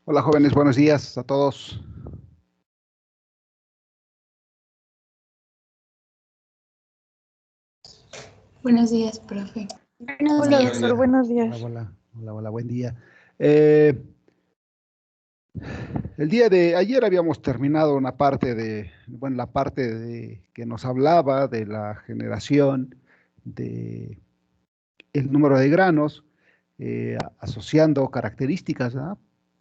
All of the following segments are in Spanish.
Hola jóvenes, buenos días a todos. Buenos días, profe. Buenos Hola, días. doctor, Buenos hola, días. hola, buen día. Eh, el día de ayer habíamos terminado una parte la parte que nos hablaba de la generación de el número de granos, asociando características, ¿ah?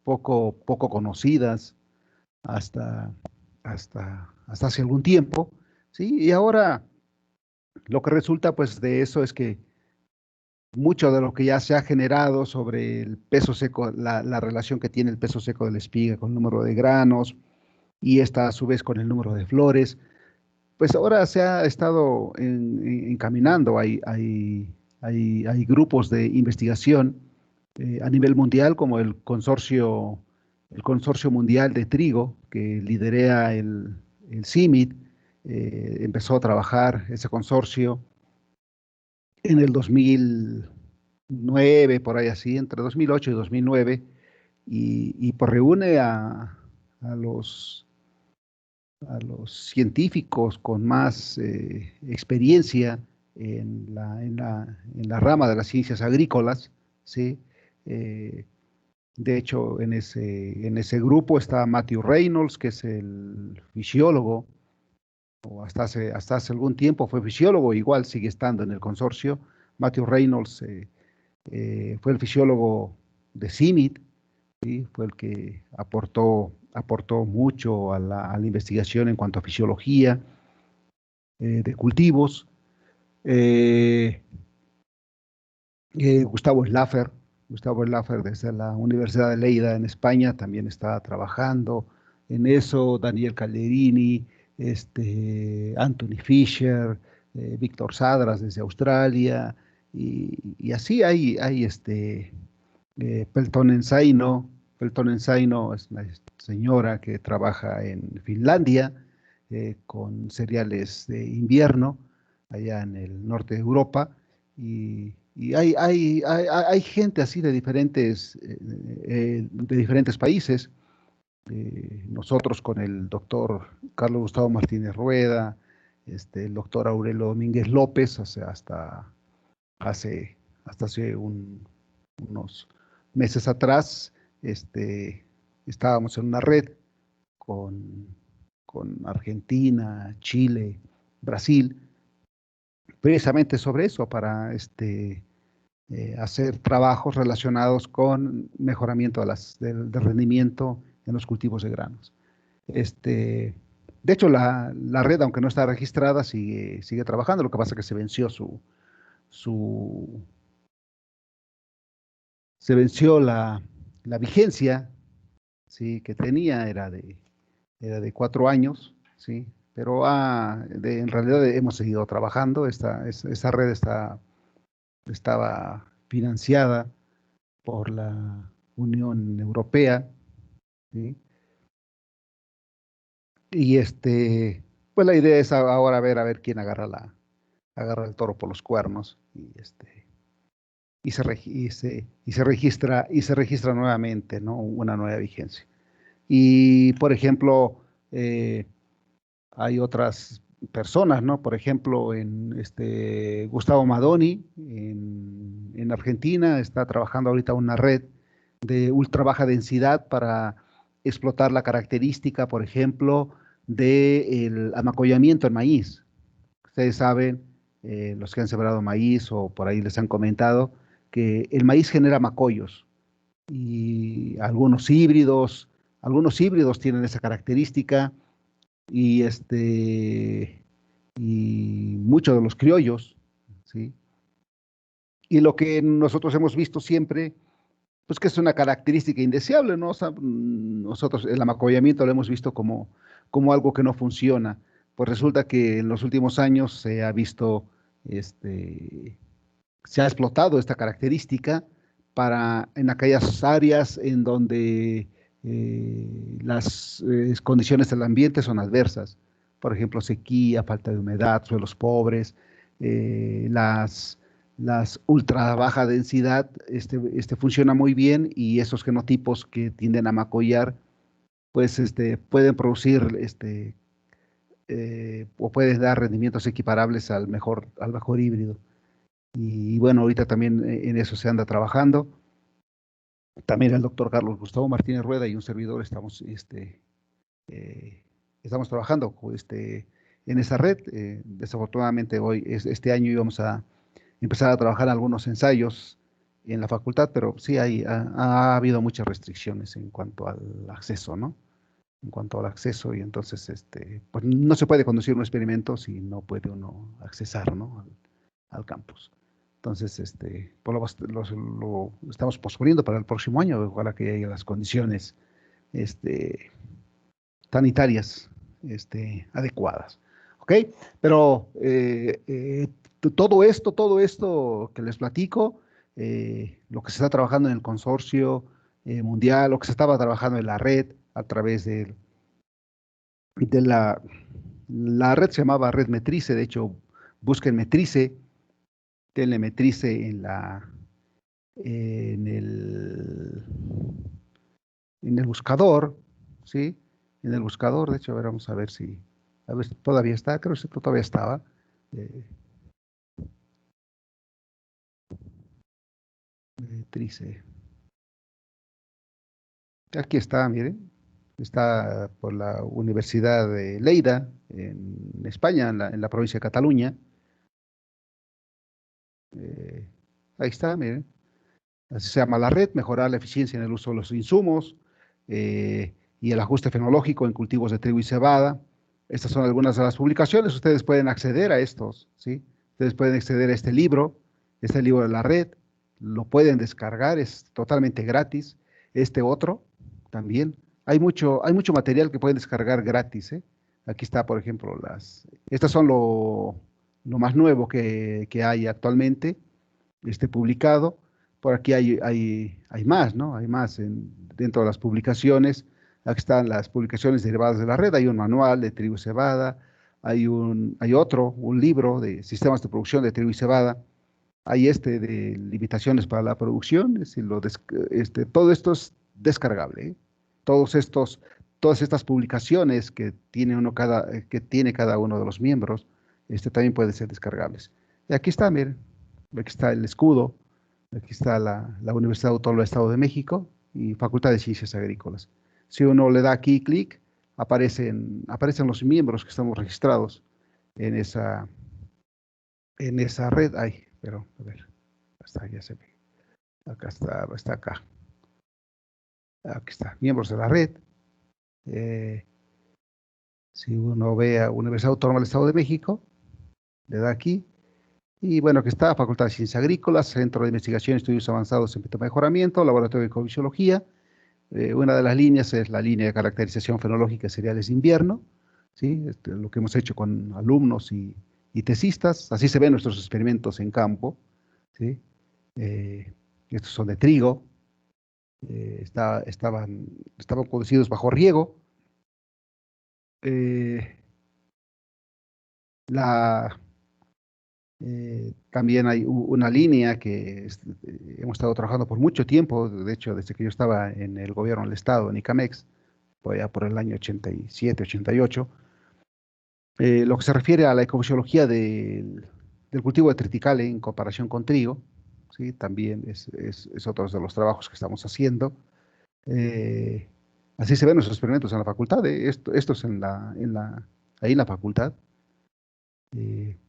Poco conocidas hasta, hasta hace algún tiempo, ¿sí? Y ahora lo que resulta pues de eso es que mucho de lo que ya se ha generado sobre el peso seco, la relación que tiene el peso seco de la espiga con el número de granos y esta a su vez con el número de flores, pues ahora se ha estado encaminando, hay grupos de investigación a nivel mundial como el Consorcio Mundial de Trigo que lidera el CIMIT, empezó a trabajar ese consorcio en el 2009, por ahí así, entre 2008 y 2009, y pues reúne a los, a los científicos con más experiencia en la rama de las ciencias agrícolas, ¿sí? Eh, de hecho, en ese grupo está Matthew Reynolds, que es el fisiólogo, o hasta hace algún tiempo fue fisiólogo, igual sigue estando en el consorcio. Matthew Reynolds fue el fisiólogo de CIMIT, ¿sí? Fue el que aportó mucho a la investigación en cuanto a fisiología de cultivos. Eh, Gustavo Slaffer desde la Universidad de Lleida en España también está trabajando en eso. Daniel Calderini, Anthony Fisher, Víctor Sadras desde Australia, y así hay Pelton Ensaino. Pelton Ensaino es una señora que trabaja en Finlandia con cereales de invierno, allá en el norte de Europa, y hay gente así de diferentes países. Nosotros con el doctor Carlos Gustavo Martínez Rueda, el doctor Aurelio Domínguez López, hace, hasta hace unos meses atrás, estábamos en una red con, con Argentina, Chile, Brasil, precisamente sobre eso, para hacer trabajos relacionados con mejoramiento del rendimiento en los cultivos de granos. De hecho, la red, aunque no está registrada, sigue trabajando. Lo que pasa es que su, se venció la vigencia, ¿sí? Que tenía, era de 4 años, ¿sí? Pero en realidad hemos seguido trabajando. Esta red estaba financiada por la Unión Europea, ¿sí? Y pues la idea es ahora a ver quién agarra el toro por los cuernos y se registra nuevamente, ¿no? Una nueva vigencia. Y, por ejemplo, hay otras personas, ¿no? Por ejemplo, Gustavo Madoni en Argentina está trabajando ahorita una red de ultra baja densidad para explotar la característica, por ejemplo, del amacollamiento en maíz. Ustedes saben, los que han sembrado maíz o por ahí les han comentado, que el maíz genera macollos y algunos híbridos tienen esa característica y, y muchos de los criollos, ¿sí? Y lo que nosotros hemos visto siempre, pues que es una característica indeseable, ¿no? O sea, nosotros el amacollamiento lo hemos visto como algo que no funciona. Pues resulta que en los últimos años este, se ha explotado esta característica en aquellas áreas en donde las condiciones del ambiente son adversas. Por ejemplo, sequía, falta de humedad, suelos pobres, las ultra baja densidad, funciona muy bien y esos genotipos que tienden a macollar, pues pueden producir o pueden dar rendimientos equiparables al mejor híbrido. Y bueno, ahorita también en eso se anda trabajando. También el doctor Carlos Gustavo Martínez Rueda y un servidor eh, estamos trabajando en esa red. Desafortunadamente este año íbamos a empezar a trabajar algunos ensayos en la facultad, pero sí ha habido muchas restricciones en cuanto al acceso, ¿no? En cuanto al acceso, y entonces pues no se puede conducir un experimento si no puede uno accesar, ¿no? Al campus. Entonces, pues lo estamos posponiendo para el próximo año, ojalá que haya las condiciones este, sanitarias adecuadas. ¿Ok? Pero todo esto que les platico, lo que se está trabajando en el consorcio mundial, lo que se estaba trabajando en la red a través de la red se llamaba Red Metrice, de hecho, busquen Metrice, denle Metrice en el, en el buscador, ¿sí? En el buscador, de hecho, a ver, vamos a ver si todavía está, creo que todavía estaba. eh, Metrice. Aquí está, miren, está por la Universidad de Lleida, en España, en la provincia de Cataluña. Eh, Ahí está, miren. Así se llama la red, mejorar la eficiencia en el uso de los insumos y el ajuste fenológico en cultivos de trigo y cebada. Estas son algunas de las publicaciones. Ustedes pueden acceder a estos, ¿sí? Ustedes pueden acceder a este libro de la red, lo pueden descargar, es totalmente gratis. Este otro también. Hay mucho material que pueden descargar gratis, ¿eh? Aquí está, por ejemplo, estas son lo más nuevo que hay actualmente publicado. Por aquí hay más, ¿no? Hay más dentro de las publicaciones. Aquí están las publicaciones derivadas de la red. Hay un manual de trigo y cebada. Un libro de sistemas de producción de trigo y cebada. Hay de limitaciones para la producción. Es decir, todo esto es descargable, ¿eh? Todos estos, todas estas publicaciones que tiene cada uno de los miembros, también pueden ser descargables. Y aquí está, miren, aquí está el escudo. Aquí está la Universidad Autónoma del Estado de México y Facultad de Ciencias Agrícolas. Si uno le da aquí clic, aparecen los miembros que estamos registrados en esa red. Ay, pero a ver, hasta ya se ve. Acá está acá. Aquí está, miembros de la red. Eh, si uno ve a Universidad Autónoma del Estado de México, le da aquí. Y bueno, que está Facultad de Ciencias Agrícolas, Centro de Investigación y Estudios Avanzados en Mejoramiento, Laboratorio de Ecofisiología. Una de las líneas es la línea de caracterización fenológica de cereales de invierno, ¿sí? Lo que hemos hecho con alumnos y tesistas. Así se ven nuestros experimentos en campo, ¿sí? Estos son de trigo, estaban producidos bajo riego. Eh, la, También hay una línea que hemos estado trabajando por mucho tiempo, de hecho, desde que yo estaba en el gobierno del Estado, en ICAMEX, por el año 87, 88. Lo que se refiere a la ecofisiología del cultivo de triticale en comparación con trigo, ¿sí? También es otro de los trabajos que estamos haciendo. Eh, Así se ven nuestros experimentos en la facultad, esto es ahí en la facultad. Eh,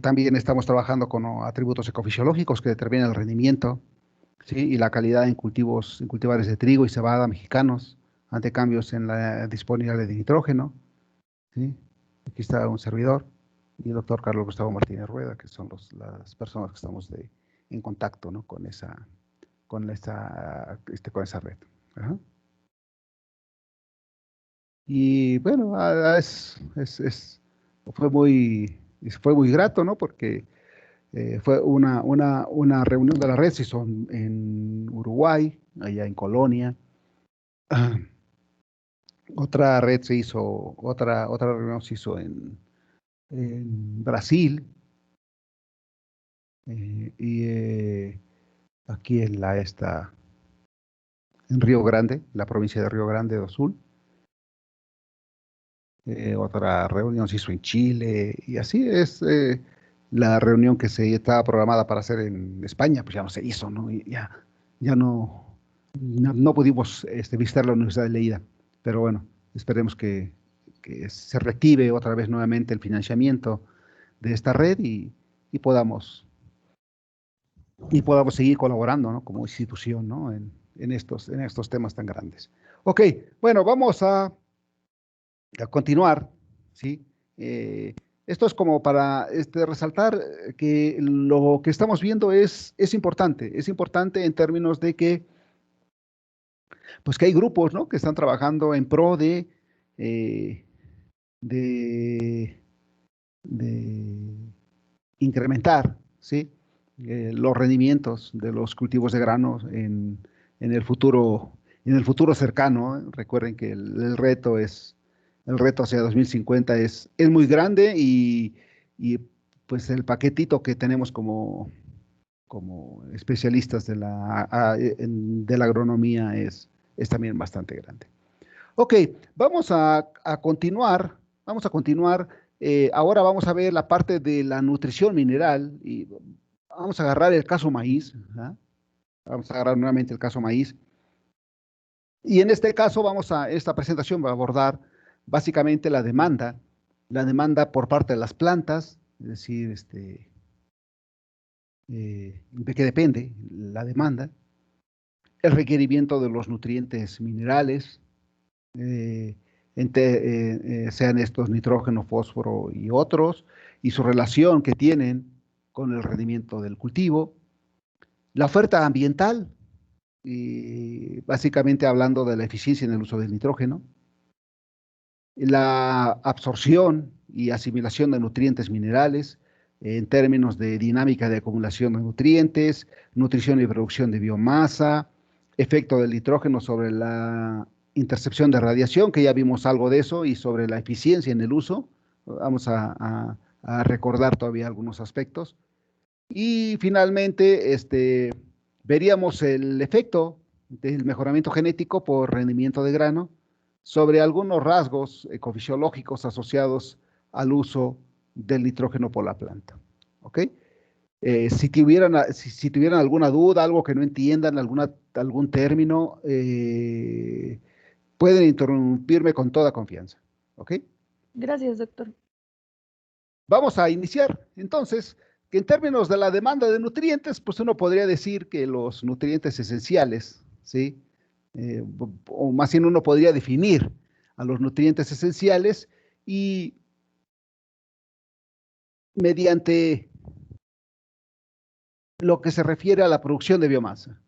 También estamos trabajando con atributos ecofisiológicos que determinan el rendimiento, ¿sí? Y la calidad en cultivares de trigo y cebada mexicanos ante cambios en la disponibilidad de nitrógeno, ¿sí? Aquí está un servidor y el doctor Carlos Gustavo Martínez Rueda, que son las personas que estamos en contacto, ¿no? Con esa red. Ajá. Y bueno, fue muy grato, ¿no? Porque fue una reunión de la red, se hizo en Uruguay, allá en Colonia. Otra reunión se hizo en Brasil, y aquí en Río Grande, la provincia de Río Grande do Sul. Otra reunión se hizo en Chile, y así es. La reunión que se estaba programada para hacer en España, pues ya no se hizo, ¿no? Y ya no pudimos visitar la Universidad de Lleida, pero bueno, esperemos que se reactive otra vez nuevamente el financiamiento de esta red y podamos, y podamos seguir colaborando, ¿no? Como institución, ¿no? En estos temas tan grandes. Ok, bueno, vamos a continuar, ¿sí? Esto es como para resaltar que lo que estamos viendo es importante en términos de que, pues que hay grupos, ¿no? Que están trabajando en pro eh, de, de incrementar, ¿sí? Los rendimientos de los cultivos de granos en el futuro, en el futuro cercano. Recuerden que el reto hacia 2050 es muy grande y pues el paquetito que tenemos como especialistas de la agronomía es también bastante grande. Ok, vamos a continuar, vamos a continuar. Ahora vamos a ver la parte de la nutrición mineral y vamos a agarrar el caso maíz. ¿Ah? Vamos a agarrar nuevamente el caso maíz. Y en este caso esta presentación va a abordar básicamente la demanda por parte de las plantas, es decir, de qué depende la demanda, el requerimiento de los nutrientes minerales, eh, sean estos nitrógeno, fósforo y otros, y su relación que tienen con el rendimiento del cultivo, la oferta ambiental, y básicamente hablando de la eficiencia en el uso del nitrógeno, la absorción y asimilación de nutrientes minerales en términos de dinámica de acumulación de nutrientes, nutrición y producción de biomasa, efecto del nitrógeno sobre la intercepción de radiación, que ya vimos algo de eso, y sobre la eficiencia en el uso. Vamos a recordar todavía algunos aspectos. Y finalmente, veríamos el efecto del mejoramiento genético por rendimiento de grano sobre algunos rasgos ecofisiológicos asociados al uso del nitrógeno por la planta. ¿Ok? Si tuvieran alguna duda, algo que no entiendan, algún término, pueden interrumpirme con toda confianza. ¿Ok? Gracias, doctor. Vamos a iniciar. Entonces, que en términos de la demanda de nutrientes, pues uno podría decir que los nutrientes esenciales, ¿sí? O más bien uno podría definir a los nutrientes esenciales y mediante lo que se refiere a la producción de biomasa.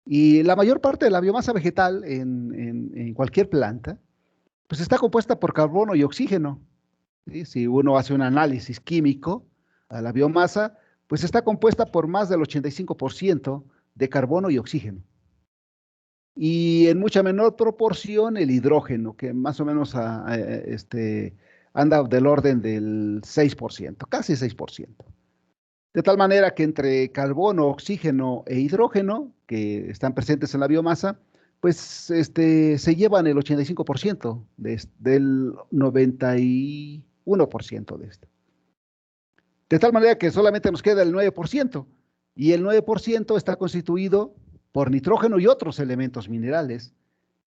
Y la mayor parte de la biomasa vegetal en cualquier planta, pues está compuesta por carbono y oxígeno. ¿Sí? Si uno hace un análisis químico a la biomasa, pues está compuesta por más del 85% de carbono y oxígeno. Y en mucha menor proporción el hidrógeno, que más o menos anda del orden del 6%, casi 6%. De tal manera que entre carbono, oxígeno e hidrógeno, que están presentes en la biomasa, pues se llevan el 85% del 91% de esto. De tal manera que solamente nos queda el 9%, y el 9% está constituido por nitrógeno y otros elementos minerales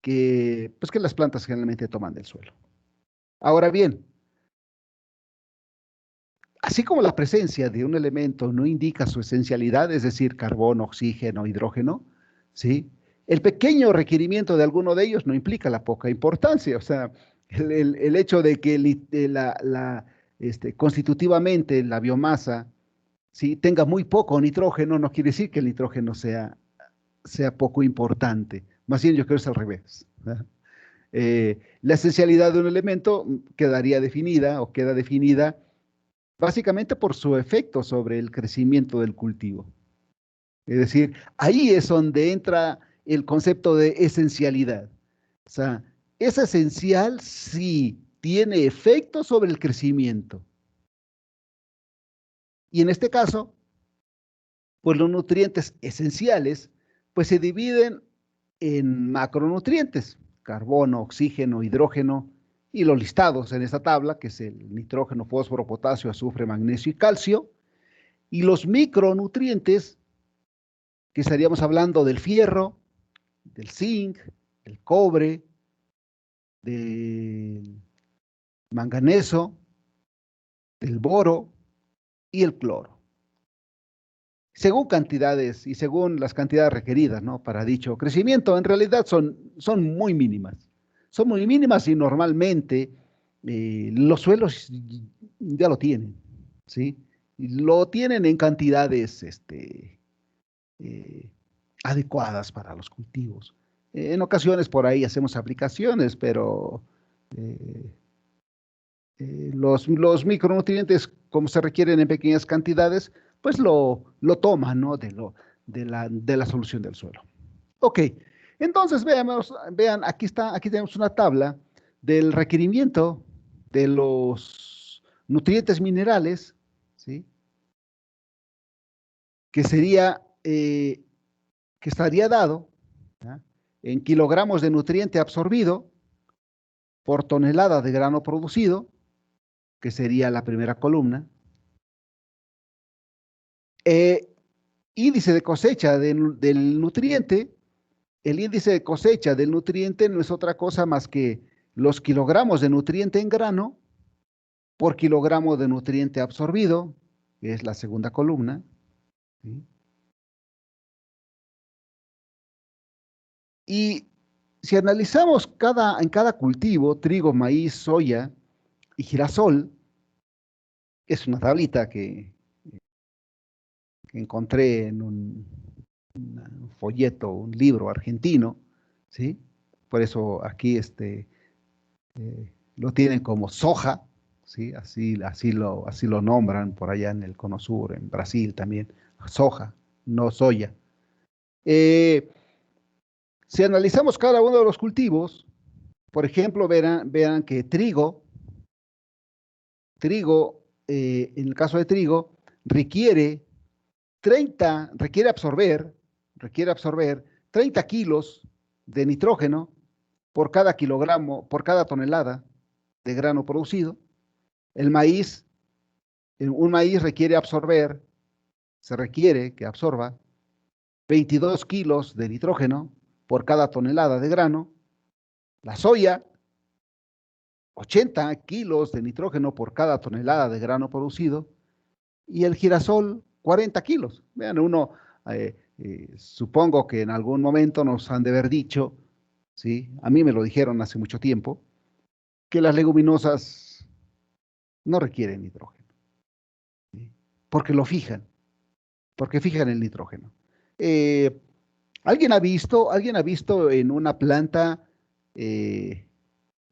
pues que las plantas generalmente toman del suelo. Ahora bien, así como la presencia de un elemento no indica su esencialidad, es decir, carbono, oxígeno, hidrógeno, ¿sí? El pequeño requerimiento de alguno de ellos no implica la poca importancia. O sea, el hecho de que constitutivamente la biomasa, ¿sí?, tenga muy poco nitrógeno no quiere decir que el nitrógeno sea poco importante. Más bien yo creo que es al revés. La esencialidad de un elemento quedaría definida o queda definida básicamente por su efecto sobre el crecimiento del cultivo. Es decir, ahí es donde entra el concepto de esencialidad. O sea, es esencial si tiene efecto sobre el crecimiento. Y en este caso, pues los nutrientes esenciales, pues se dividen en macronutrientes, carbono, oxígeno, hidrógeno, y los listados en esta tabla, que es el nitrógeno, fósforo, potasio, azufre, magnesio y calcio, y los micronutrientes, que estaríamos hablando del fierro, del zinc, del cobre, del manganeso, del boro y el cloro. Según cantidades y según las cantidades requeridas, ¿no? Para dicho crecimiento, en realidad son muy mínimas. Son muy mínimas y normalmente los suelos ya lo tienen, ¿sí? Y lo tienen en cantidades eh, adecuadas para los cultivos. En ocasiones por ahí hacemos aplicaciones, pero eh, los micronutrientes, como se requieren en pequeñas cantidades, pues lo toman, ¿no? De la solución del suelo. Ok, entonces vean, aquí tenemos una tabla del requerimiento de los nutrientes minerales, ¿sí? Que sería, que estaría dado, ¿ya? En kilogramos de nutriente absorbido por tonelada de grano producido, que sería la primera columna. Eh, índice de cosecha del nutriente, el índice de cosecha del nutriente no es otra cosa más que los kilogramos de nutriente en grano por kilogramo de nutriente absorbido, que es la segunda columna, ¿sí? Y si analizamos en cada cultivo, trigo, maíz, soya y girasol, es una tablita que encontré en un folleto, un libro argentino, ¿sí? Por eso aquí lo tienen como soja, ¿sí? Así lo nombran por allá en el Cono Sur, en Brasil también, soja, no soya. Eh, si analizamos cada uno de los cultivos, por ejemplo, vean que en el caso de trigo, requiere requiere absorber 30 kilos de nitrógeno por cada kilogramo, por cada tonelada de grano producido. El maíz, un maíz se requiere que absorba 22 kilos de nitrógeno por cada tonelada de grano. La soya, 80 kilos de nitrógeno por cada tonelada de grano producido. Y el girasol, 40 kilos. Vean, supongo que en algún momento nos han de haber dicho, ¿sí? A mí me lo dijeron hace mucho tiempo, que las leguminosas no requieren nitrógeno, ¿sí? Porque porque fijan el nitrógeno. Eh, ¿Alguien ha visto en una planta, eh,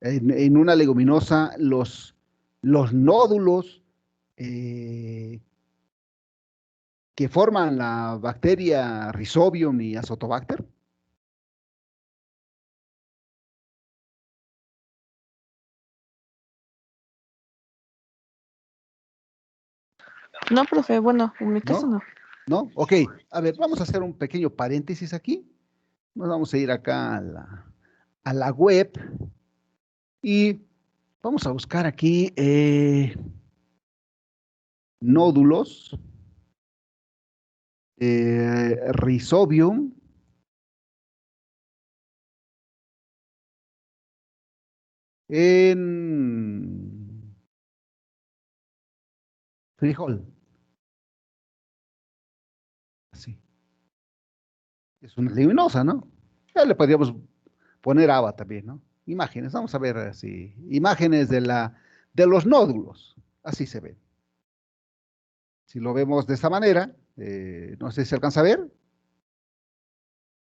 en una leguminosa, los nódulos eh, que forman la bacteria Rhizobium y Azotobacter? No, profe, bueno, en mi caso ¿No? no. ¿No? Ok, a ver, vamos a hacer un pequeño paréntesis aquí. Nos vamos a ir acá a la web y vamos a buscar aquí nódulos, Rhizobium, en frijol. Así. Es una leguminosa, ¿no? Ya le podríamos poner haba también, ¿no? Imágenes, vamos a ver así, imágenes de los nódulos, así se ven. Si lo vemos de esta manera, no sé si se alcanza a ver,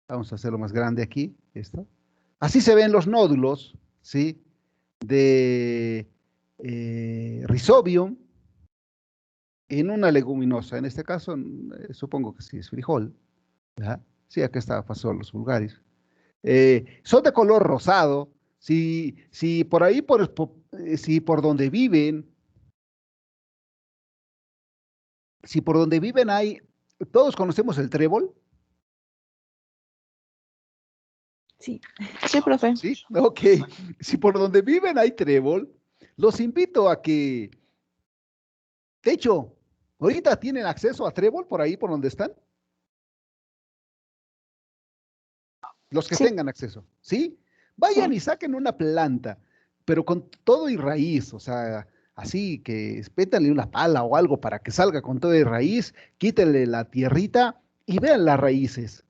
vamos a hacerlo más grande aquí, esto. Así se ven los nódulos, ¿sí? De Rhizobium en una leguminosa, en este caso supongo que sí es frijol, ¿verdad? Sí, acá está Phaseolus vulgaris. Son de color rosado. Si por ahí, si por donde viven, si por donde viven hay, todos conocemos el trébol, Sí. Sí, profe. ¿sí? Ok, si por donde viven hay trébol, los invito a que, de hecho, ahorita tienen acceso a trébol por ahí, por donde están, los que Sí, tengan acceso, ¿sí? Vayan sí. y saquen una planta, pero con todo y raíz, o sea, así que pétale una pala o algo para que salga con todo y raíz, quítenle la tierrita y vean las raíces.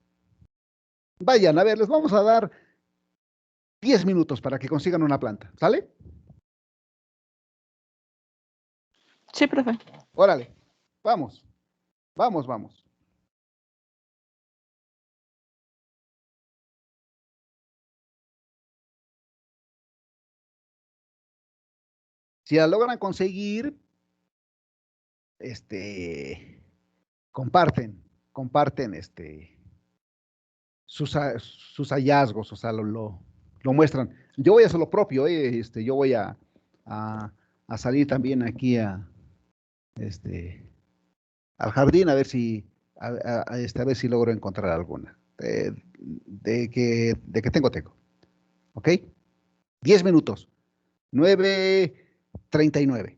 Vayan, a ver, les vamos a dar 10 minutos para que consigan una planta, ¿sale? Sí, profe. Órale, vamos, vamos, vamos. Si la logran conseguir, este, comparten, comparten, sus hallazgos, o sea, lo muestran. Yo voy a hacer lo propio, yo voy a, a salir también aquí este, al jardín a ver si, a ver si logro encontrar alguna. De que tengo. ¿Ok? 10 minutos. 9:39.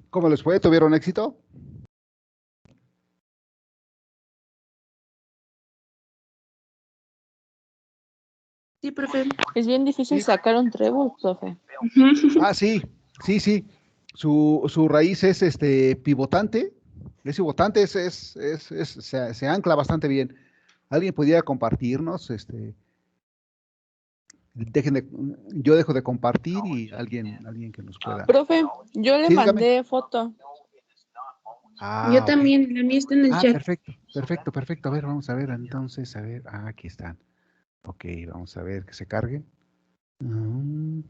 ¿Cómo les fue? ¿Tuvieron éxito? Sí, profe. Es bien difícil Sí. sacar un trébol, profe. Ah, sí, sí, sí. Su raíz es pivotante. Es pivotante, se ancla bastante bien. ¿Alguien pudiera compartirnos? Yo dejo de compartir y alguien que nos pueda. Profe, yo le Sí, dígame. mandé foto. Yo Ah, ok. también, la mía está en el Ah, chat. perfecto, perfecto, perfecto. A ver, vamos a ver entonces, a ver. Ah, aquí están. Ok, vamos a ver que se cargue. Mm,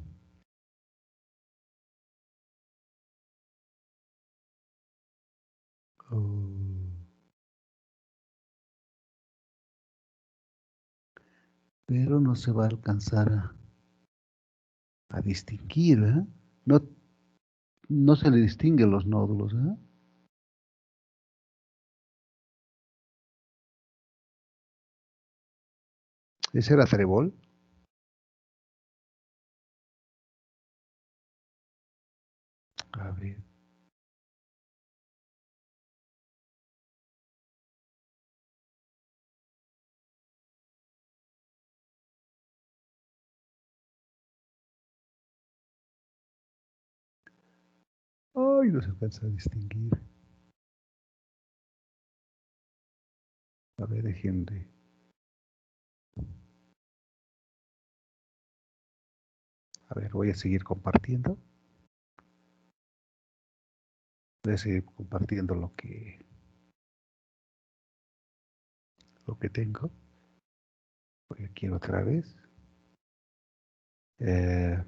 oh, pero no se va a alcanzar a distinguir, ¿eh? No, no se le distinguen los nódulos, ¿eh? ¿Ese era trébol? A ver. Ay, no se alcanza a distinguir. A ver, déjenme. A ver, voy a seguir compartiendo. Voy a seguir compartiendo lo que tengo. Voy aquí otra vez. Eh,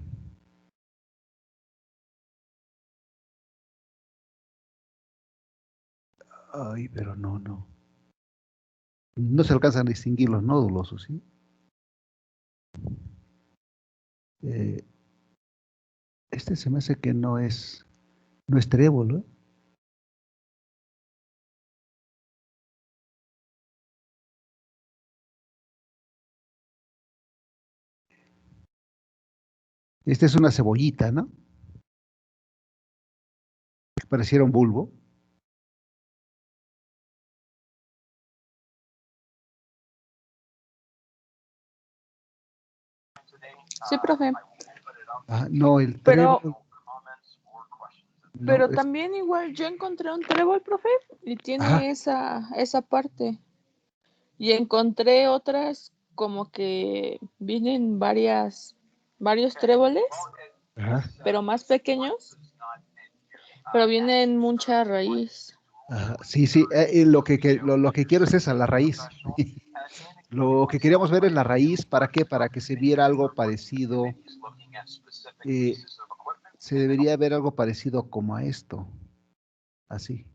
ay, pero no. No se alcanzan a distinguir los nódulos, ¿o sí? Eh, se me hace que no es trébol, ¿eh? Esta es una cebollita, ¿no? Que pareciera un bulbo. Sí, profe. Ah, no, el Pero, trébol. No, pero también igual yo encontré un trébol, profe, y ajá, tiene esa parte. Y encontré otras como que vienen varios tréboles, ajá, pero más pequeños, pero vienen mucha raíz. ajá. Sí, sí, lo que quiero es esa, la raíz. Lo que queríamos ver es la raíz, ¿para qué? Para que se viera algo parecido. eh, Se debería ver algo parecido como a esto, así.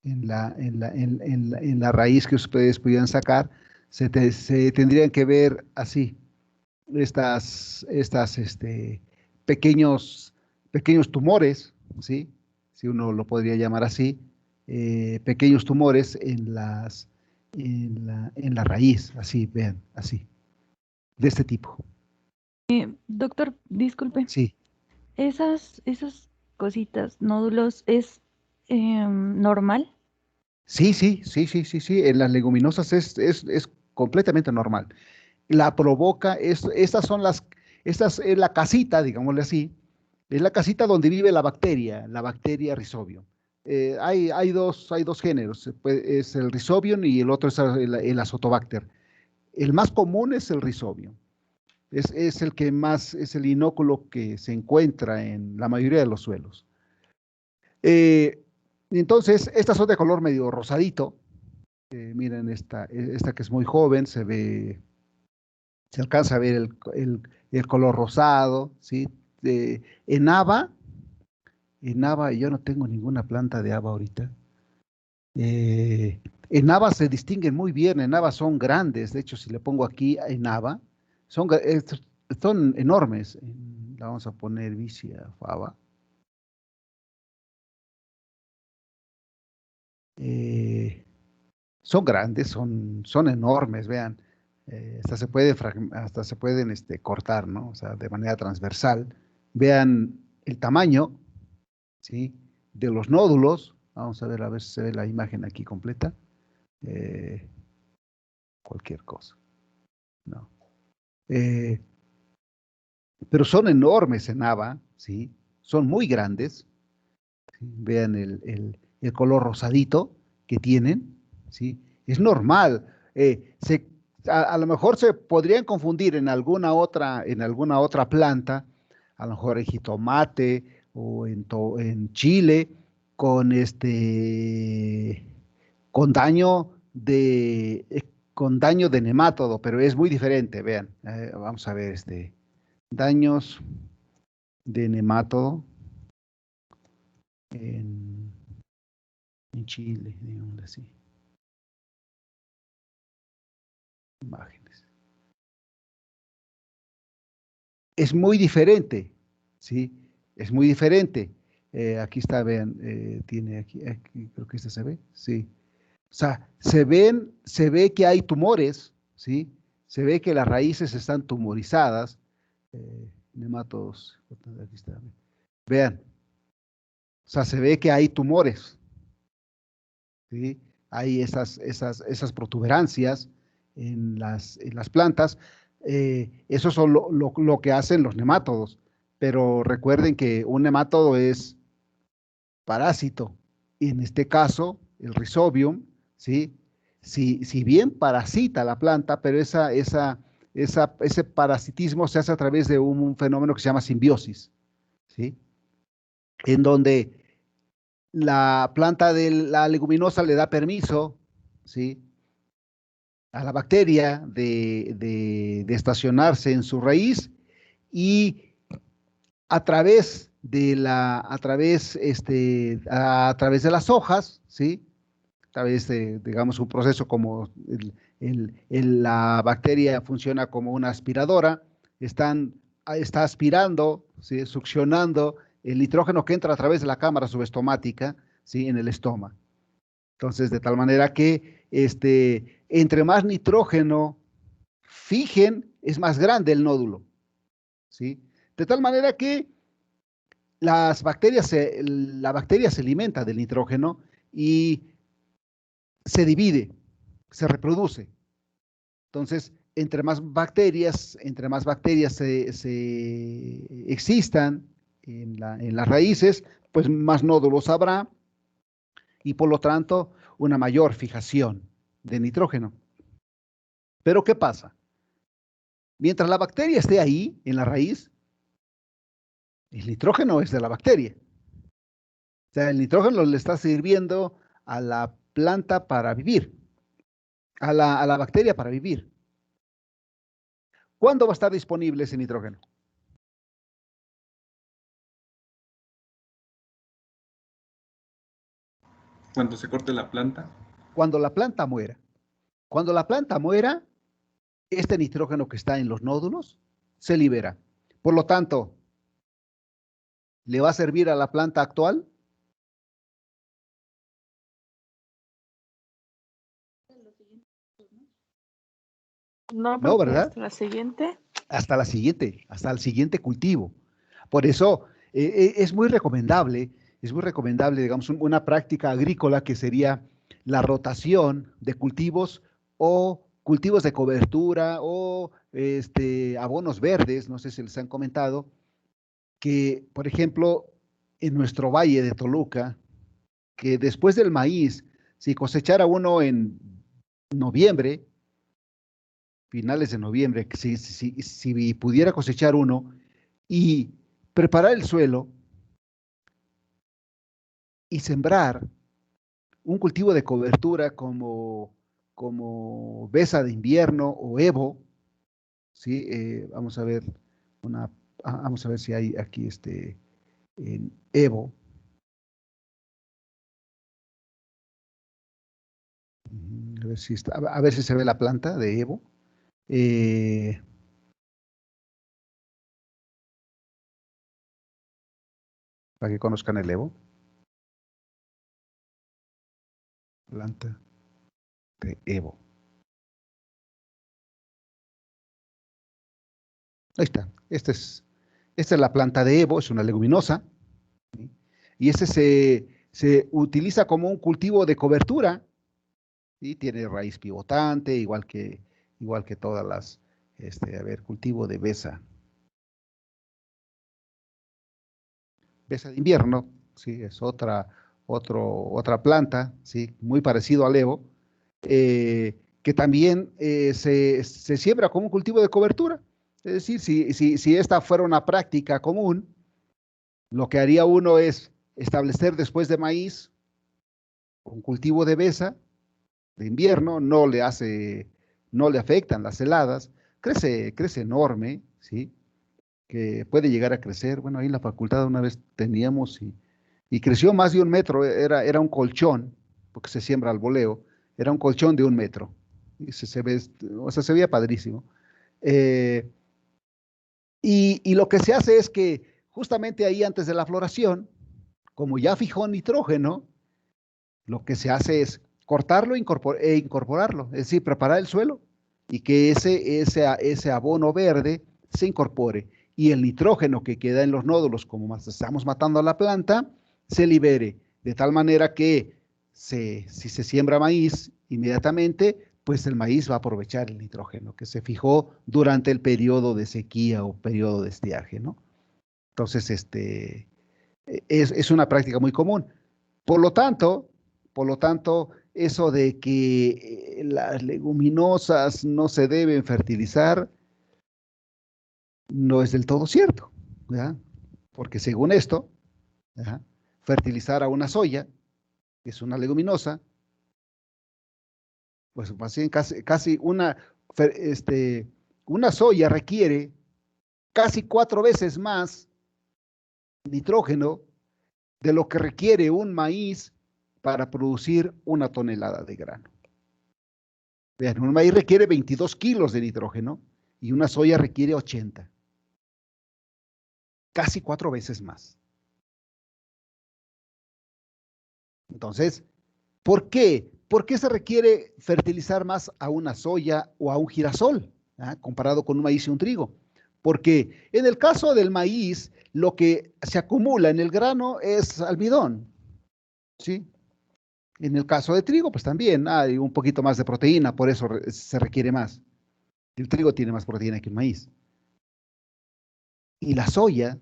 En la raíz que ustedes pudieran sacar, se tendrían que ver así, pequeños, pequeños tumores, ¿sí? Si uno lo podría llamar así, pequeños tumores en la raíz, así, vean, así, de este tipo. Doctor, disculpe, Sí, esas cositas, nódulos, ¿es normal? sí, sí, sí, sí, sí, sí, en las leguminosas es completamente normal. La provoca, estas es la casita, digámosle así, es la casita donde vive la bacteria Rhizobium. Hay dos géneros, es el Rhizobium y el otro es el Azotobacter. El más común es el Rhizobium, es el que más, es el inóculo que se encuentra en la mayoría de los suelos. Eh, entonces, estas son de color medio rosadito. Miren esta que es muy joven, se alcanza a ver el color rosado, ¿sí? Eh, en haba, yo no tengo ninguna planta de haba ahorita. En haba se distinguen muy bien, en haba son grandes, de hecho, si le pongo aquí en haba, son enormes. La vamos a poner vicia fava. Eh, Son grandes, son enormes, vean. Hasta se pueden cortar, ¿no? O sea, de manera transversal. Vean el tamaño, ¿sí?, de los nódulos. Vamos a ver si se ve la imagen aquí completa. Cualquier cosa. No. Pero son enormes en ABA, ¿sí? Son muy grandes. ¿Sí? Vean el color rosadito que tienen, ¿sí? Es normal. A lo mejor se podrían confundir en alguna otra planta, a lo mejor en jitomate o en chile, con con daño con daño de nemátodo, pero es muy diferente. Vean, vamos a ver daños de nemátodo en, en Chile, digamos así. Imágenes. Es muy diferente, ¿sí? Es muy diferente. Aquí está, vean, tiene aquí, creo que se ve, sí. O sea, se ve que hay tumores, ¿sí? Se ve que las raíces están tumorizadas. Nematodos, aquí está. Vean, o sea, se ve que hay tumores, ¿sí? Hay esas protuberancias en las plantas. Eso son lo que hacen los nemátodos. Pero recuerden que un nemátodo es parásito. Y en este caso, el Rhizobium, ¿sí? Si bien parasita la planta, pero ese parasitismo se hace a través de un fenómeno que se llama simbiosis, ¿sí? En donde la planta de la leguminosa le da permiso, ¿sí?, a la bacteria de estacionarse en su raíz, y a través a través de las hojas, ¿sí?, a través de, digamos, un proceso como la bacteria funciona como una aspiradora, está aspirando, ¿sí?, succionando el nitrógeno que entra a través de la cámara subestomática, ¿sí?, en el estoma. Entonces, de tal manera que entre más nitrógeno fijen, es más grande el nódulo, ¿sí? De tal manera que la bacteria se alimenta del nitrógeno y se divide, se reproduce. Entonces, entre más bacterias se existan en las raíces, pues más nódulos habrá, y por lo tanto una mayor fijación de nitrógeno. Pero ¿qué pasa? Mientras la bacteria esté ahí, en la raíz, el nitrógeno es de la bacteria. O sea, el nitrógeno le está sirviendo a la planta para vivir, a la bacteria para vivir. ¿Cuándo va a estar disponible ese nitrógeno? Cuando se corte la planta. Cuando la planta muera. Cuando la planta muera, este nitrógeno que está en los nódulos se libera. Por lo tanto, ¿le va a servir a la planta actual? No, No, porque ¿verdad? hasta la siguiente. Hasta el siguiente cultivo. Por eso es muy recomendable, digamos, una práctica agrícola que sería la rotación de cultivos, o cultivos de cobertura, o abonos verdes. No sé si les han comentado que, por ejemplo, en nuestro valle de Toluca, que después del maíz, si cosechara uno en noviembre, finales de noviembre, si pudiera cosechar uno y preparar el suelo y sembrar un cultivo de cobertura como besa de invierno o Evo, ¿sí? Vamos a ver vamos a ver si hay aquí en Evo. A ver si se ve la planta de Evo. Eh, para que conozcan el Evo. Planta de Evo. Ahí está. Esta es la planta de Evo, es una leguminosa, ¿sí? Y ese se utiliza como un cultivo de cobertura, ¿sí? Tiene raíz pivotante, igual que todas las, a ver, cultivo de besa de invierno, ¿sí? Es otra planta, ¿sí? Muy parecido al Evo, que también se siembra como un cultivo de cobertura. Es decir, si esta fuera una práctica común, lo que haría uno es establecer después de maíz un cultivo de besa de invierno, no le afectan las heladas, crece enorme, ¿sí? Que puede llegar a crecer. Bueno, ahí en la facultad una vez teníamos y creció más de 1 metro, era un colchón, porque se siembra al voleo, era un colchón de 1 metro. Y se ve, o sea, se veía padrísimo. Eh, y lo que se hace es que justamente ahí antes de la floración, como ya fijó nitrógeno, lo que se hace es cortarlo e incorporarlo, es decir, preparar el suelo y que ese abono verde se incorpore y el nitrógeno que queda en los nódulos, como estamos matando a la planta, se libere, de tal manera que si se siembra maíz inmediatamente, pues el maíz va a aprovechar el nitrógeno que se fijó durante el periodo de sequía o periodo de estiaje, ¿no? Entonces, es una práctica muy común. Por lo tanto, eso de que las leguminosas no se deben fertilizar no es del todo cierto, ¿verdad? Porque según esto, ¿verdad? Fertilizar a una soya, que es una leguminosa, pues más bien casi una soya requiere casi 4 veces más nitrógeno de lo que requiere un maíz para producir 1 tonelada de grano. Vean, un maíz requiere 22 kilos de nitrógeno y una soya requiere 80. Casi 4 veces más. Entonces, ¿por qué? ¿Por qué se requiere fertilizar más a una soya o a un girasol, comparado con un maíz y un trigo? Porque en el caso del maíz, lo que se acumula en el grano es almidón, ¿sí? En el caso de trigo, pues también hay un poquito más de proteína, por eso se requiere más. El trigo tiene más proteína que el maíz. Y la soya,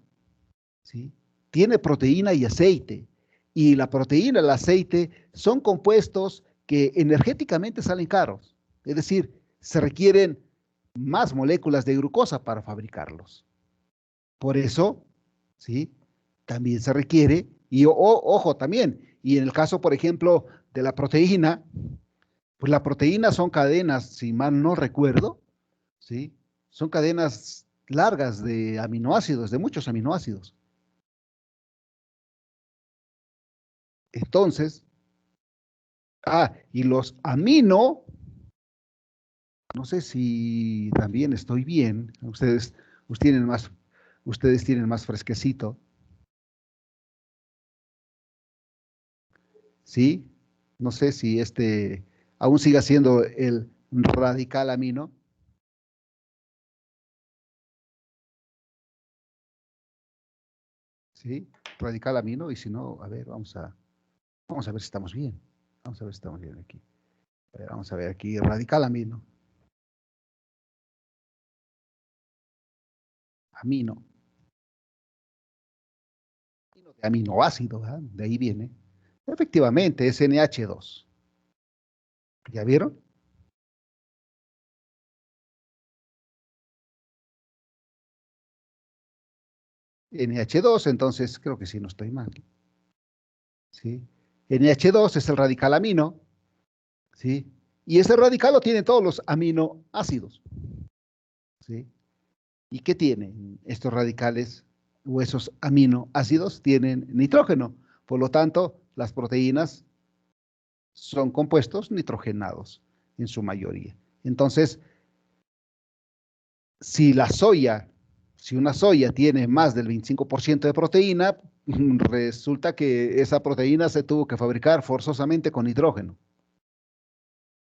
¿sí? Tiene proteína y aceite. Y la proteína y el aceite son compuestos que energéticamente salen caros. Es decir, se requieren más moléculas de glucosa para fabricarlos. Por eso, ¿sí? También se requiere, y ojo también, y en el caso, por ejemplo, de la proteína, pues la proteína son cadenas, si mal no recuerdo, ¿sí? Son cadenas largas de aminoácidos, de muchos aminoácidos. Entonces, y los no sé si también estoy bien, ustedes tienen más fresquecito, ¿sí? No sé si aún siga siendo el radical amino. ¿Sí? Radical amino, y si no, a ver, vamos a ver si estamos bien. Vamos a ver si estamos bien aquí. A ver, vamos a ver aquí, radical amino. Amino. De aminoácido, ¿verdad? De ahí viene. Efectivamente, es NH2. ¿Ya vieron? NH2, entonces creo que sí, no estoy mal. ¿Sí? NH2 es el radical amino, ¿sí? Y ese radical lo tienen todos los aminoácidos, ¿sí? ¿Y qué tienen estos radicales o esos aminoácidos? Tienen nitrógeno. Por lo tanto, las proteínas son compuestos nitrogenados en su mayoría. Entonces, si una soya tiene más del 25% de proteína, resulta que esa proteína se tuvo que fabricar forzosamente con nitrógeno.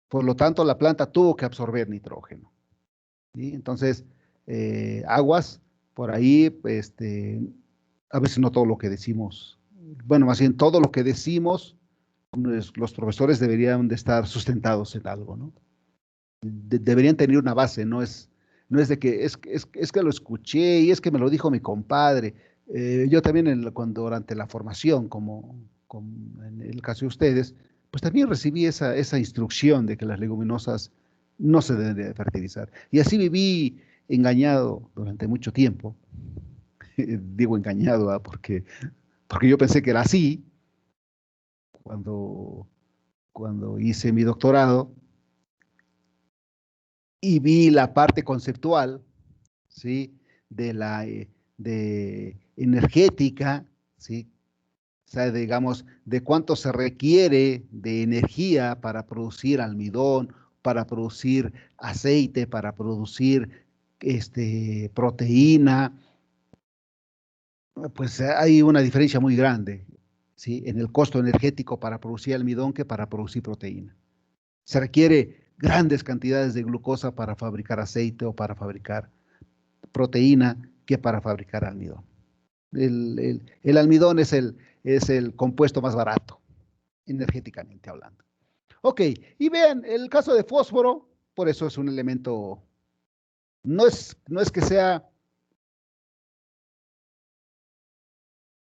Por lo tanto, la planta tuvo que absorber nitrógeno. ¿Sí? Entonces, aguas Por ahí, a veces no todo lo que decimos, bueno, más bien todo lo que decimos, los profesores deberían de estar sustentados en algo, ¿no? Deberían tener una base, no es de que es que lo escuché y es que me lo dijo mi compadre. Yo también cuando durante la formación, como en el caso de ustedes, pues también recibí esa instrucción de que las leguminosas no se deben de fertilizar. Y así viví engañado durante mucho tiempo. Digo engañado, ¿ah? Porque yo pensé que era así cuando, cuando hice mi doctorado y vi la parte conceptual, ¿sí? De energética, ¿sí? O sea, digamos, de cuánto se requiere de energía para producir almidón, para producir aceite, para producir proteína, pues hay una diferencia muy grande, ¿sí? En el costo energético para producir almidón que para producir proteína. Se requiere grandes cantidades de glucosa para fabricar aceite o para fabricar proteína que para fabricar almidón. El almidón es el compuesto más barato, energéticamente hablando. Ok, y vean, el caso de fósforo, por eso es un elemento, no es que sea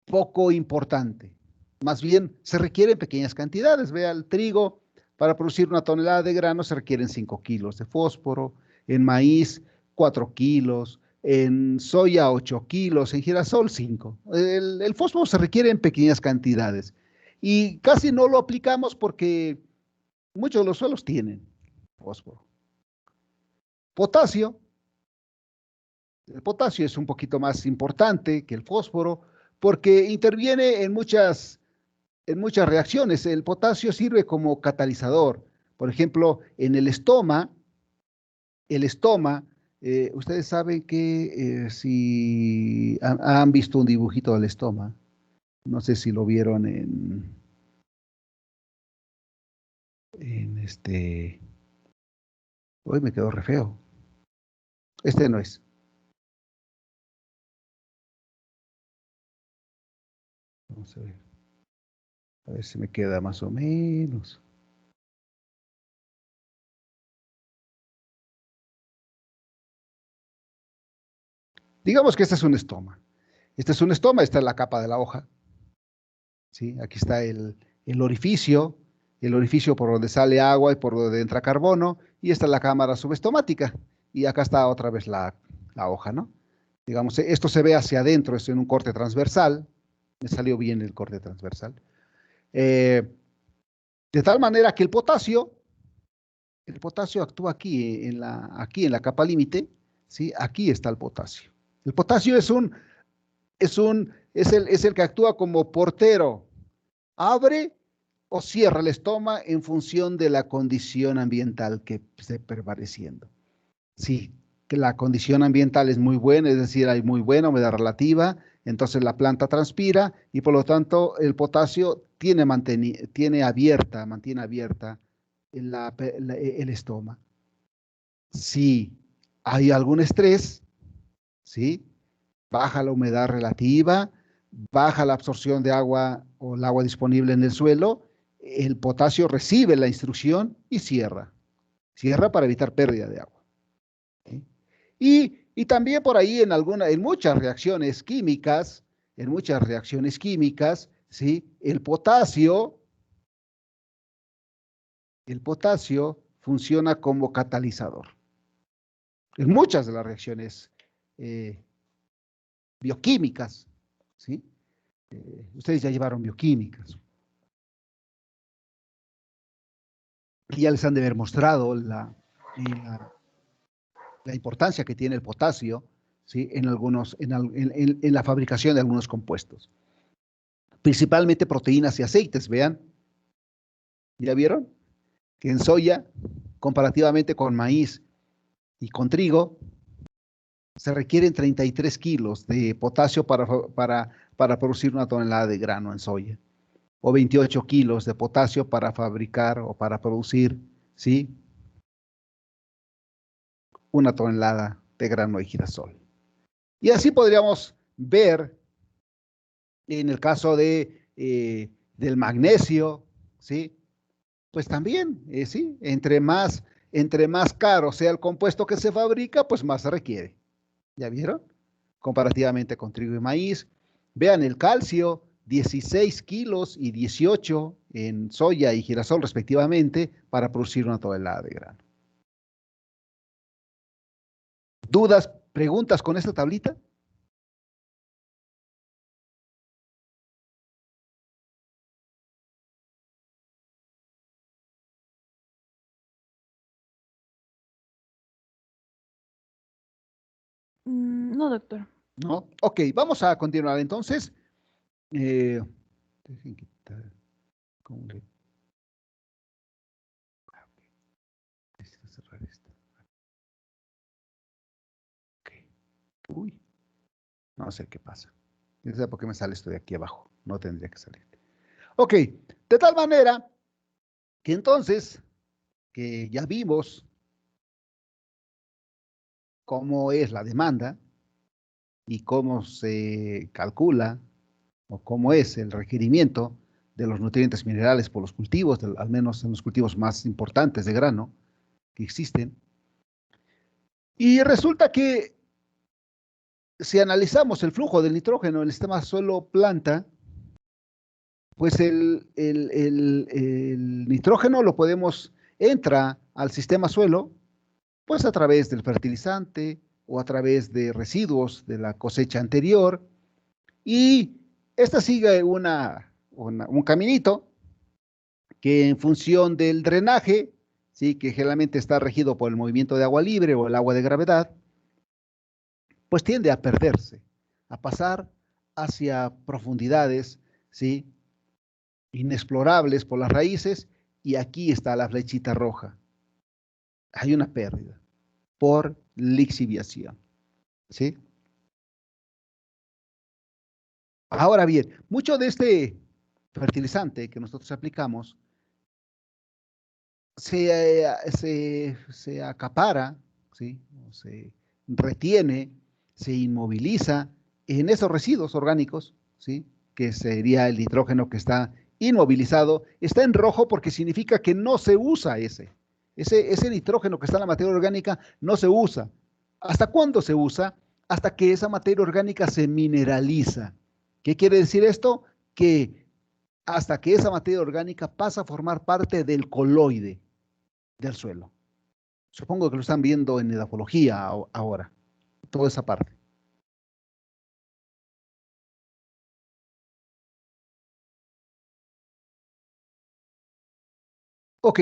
poco importante, más bien se requieren pequeñas cantidades. Vea, el trigo, para producir 1 tonelada de grano se requieren 5 kilos de fósforo, en maíz 4 kilos, en soya 8 kilos, en girasol 5. El fósforo se requiere en pequeñas cantidades y casi no lo aplicamos porque muchos de los suelos tienen fósforo. Potasio, el potasio es un poquito más importante que el fósforo porque interviene en muchas reacciones. El potasio sirve como catalizador. Por ejemplo, en el estoma, ustedes saben que si han visto un dibujito del estoma, no sé si lo vieron en hoy me quedó re feo. Este no es. Vamos a ver si me queda más o menos. Digamos que este es un estoma. Este es un estoma, esta es la capa de la hoja. ¿Sí? Aquí está el orificio por donde sale agua y por donde entra carbono, y esta es la cámara subestomática, y acá está otra vez la hoja, ¿no? Digamos, esto se ve hacia adentro, es en un corte transversal, me salió bien el corte transversal, eh, de tal manera que el potasio actúa aquí en la capa límite, ¿sí? Aquí está el potasio. El potasio es el que actúa como portero, abre o cierra el estoma en función de la condición ambiental que esté prevaleciendo. Sí, que la condición ambiental es muy buena, es decir, hay muy buena humedad relativa, entonces la planta transpira y por lo tanto el potasio mantiene abierta el estoma. Si hay algún estrés, ¿sí? Baja la humedad relativa, baja la absorción de agua o el agua disponible en el suelo, el potasio recibe la instrucción y cierra. Cierra para evitar pérdida de agua. ¿Sí? Y también por ahí en muchas reacciones químicas, ¿sí? El potasio funciona como catalizador. En muchas de las reacciones bioquímicas, ¿sí? Ustedes ya llevaron bioquímicas. Y ya les han de haber mostrado la importancia que tiene el potasio, ¿sí? En la fabricación de algunos compuestos. Principalmente proteínas y aceites, vean. ¿Ya vieron? Que en soya, comparativamente con maíz y con trigo, se requieren 33 kilos de potasio para producir 1 tonelada de grano en soya, o 28 kilos de potasio para fabricar o para producir, ¿sí? 1 tonelada de grano de girasol. Y así podríamos ver en el caso del magnesio, ¿sí? Pues también, sí, entre más caro sea el compuesto que se fabrica, pues más se requiere. ¿Ya vieron? Comparativamente con trigo y maíz. Vean el calcio, 16 kilos y 18 en soya y girasol respectivamente para producir una tonelada de grano. ¿Dudas, preguntas con esta tablita? No, doctor. ¿No? Ok, vamos a continuar entonces. Dejen quitar, ¿cómo le? Necesito cerrar esto. Ok. Uy, no sé qué pasa. No sé por qué me sale esto de aquí abajo. No tendría que salir. Ok, de tal manera que entonces, que ya vimos cómo es la demanda y cómo se calcula o cómo es el requerimiento de los nutrientes minerales por los cultivos, al menos en los cultivos más importantes de grano que existen. Y resulta que si analizamos el flujo del nitrógeno en el sistema suelo-planta, pues el nitrógeno lo entra al sistema suelo, pues a través del fertilizante o a través de residuos de la cosecha anterior, y esta sigue un caminito que en función del drenaje, ¿sí? Que generalmente está regido por el movimiento de agua libre o el agua de gravedad, pues tiende a perderse, a pasar hacia profundidades, ¿sí? Inexplorables por las raíces, y aquí está la flechita roja. Hay una pérdida por lixiviación, ¿sí? Ahora bien, mucho de este fertilizante que nosotros aplicamos se acapara, ¿sí? O se retiene, se inmoviliza en esos residuos orgánicos, ¿sí? Que sería el nitrógeno que está inmovilizado. Está en rojo porque significa que no se usa ese nitrógeno que está en la materia orgánica no se usa. ¿Hasta cuándo se usa? Hasta que esa materia orgánica se mineraliza. ¿Qué quiere decir esto? Que hasta que esa materia orgánica pasa a formar parte del coloide del suelo. Supongo que lo están viendo en edafología ahora, toda esa parte. Ok,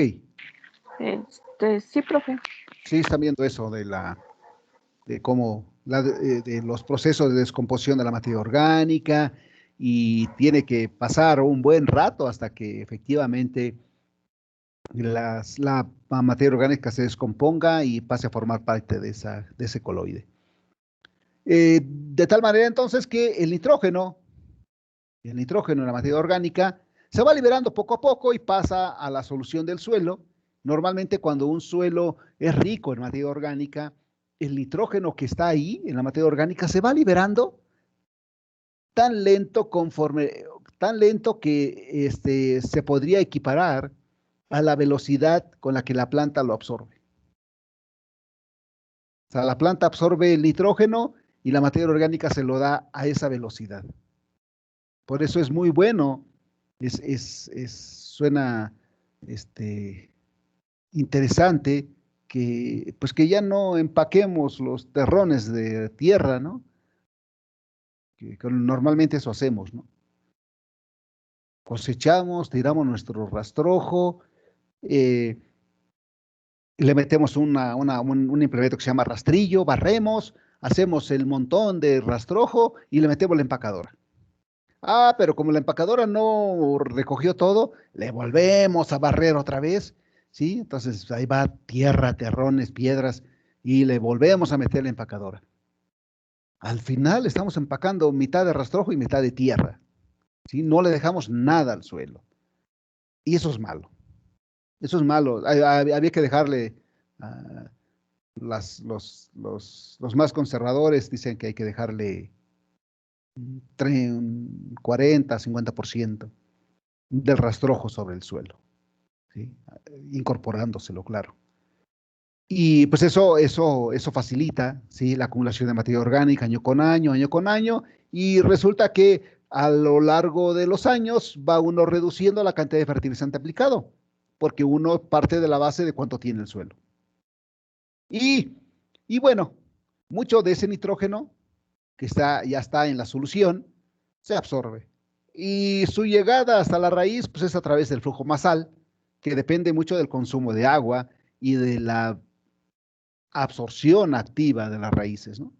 Sí, profe. sí están viendo eso de cómo, de los procesos de descomposición de la materia orgánica, y tiene que pasar un buen rato hasta que efectivamente la materia orgánica se descomponga y pase a formar parte de ese coloide. De tal manera entonces que el nitrógeno en la materia orgánica se va liberando poco a poco y pasa a la solución del suelo. Normalmente cuando un suelo es rico en materia orgánica, el nitrógeno que está ahí en la materia orgánica se va liberando tan lento tan lento que se podría equiparar a la velocidad con la que la planta lo absorbe. O sea, la planta absorbe el nitrógeno y la materia orgánica se lo da a esa velocidad. Por eso es muy bueno, suena interesante pues que ya no empaquemos los terrones de tierra, ¿no? Que normalmente eso hacemos, ¿no? Cosechamos, tiramos nuestro rastrojo, le metemos un implemento que se llama rastrillo, barremos, hacemos el montón de rastrojo y le metemos la empacadora. Ah, pero como la empacadora no recogió todo, le volvemos a barrer otra vez, ¿sí? Entonces ahí va tierra, terrones, piedras, y le volvemos a meter la empacadora. Al final estamos empacando mitad de rastrojo y mitad de tierra, ¿sí? No le dejamos nada al suelo. Y eso es malo. Eso es malo. Había que dejarle los más conservadores dicen que hay que dejarle un 40, 50% del rastrojo sobre el suelo, ¿sí? Incorporándoselo, claro. Y pues eso facilita, ¿sí? La acumulación de materia orgánica año con año, y resulta que a lo largo de los años va uno reduciendo la cantidad de fertilizante aplicado, porque uno parte de la base de cuánto tiene el suelo. Y, y bueno, mucho de ese nitrógeno que ya está en la solución se absorbe. Y su llegada hasta la raíz pues es a través del flujo masal, que depende mucho del consumo de agua y de la absorción activa de las raíces, ¿no?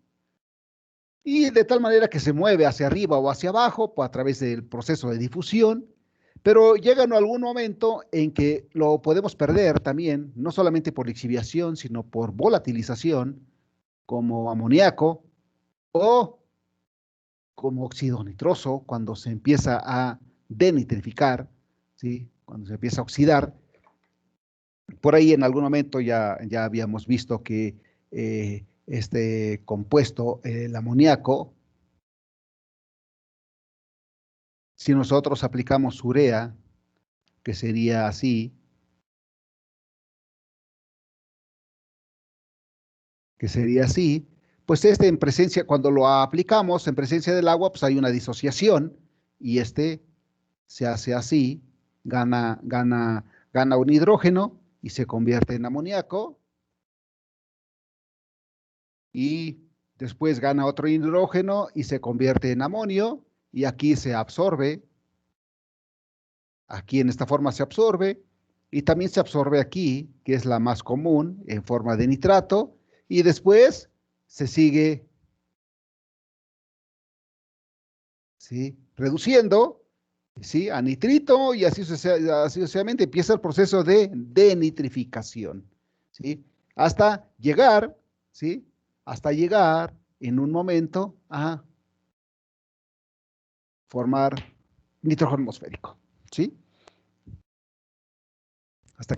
Y de tal manera que se mueve hacia arriba o hacia abajo pues, a través del proceso de difusión, pero llega en algún momento en que lo podemos perder también, no solamente por lixiviación, sino por volatilización, como amoníaco o como óxido nitroso, cuando se empieza a denitrificar, ¿sí? Cuando se empieza a oxidar. Por ahí en algún momento ya habíamos visto que este compuesto, el amoníaco, si nosotros aplicamos urea, que sería así, pues en presencia, cuando lo aplicamos en presencia del agua, pues hay una disociación y se hace así, gana un hidrógeno y se convierte en amoníaco y después gana otro hidrógeno y se convierte en amonio y aquí se absorbe, aquí en esta forma se absorbe y también se absorbe aquí, que es la más común, en forma de nitrato y después se sigue, ¿sí? Reduciendo, ¿sí? A nitrito y así sucesivamente empieza el proceso de denitrificación, ¿sí? Hasta llegar, ¿sí? Hasta llegar en un momento a formar nitrógeno atmosférico, ¿sí? Hasta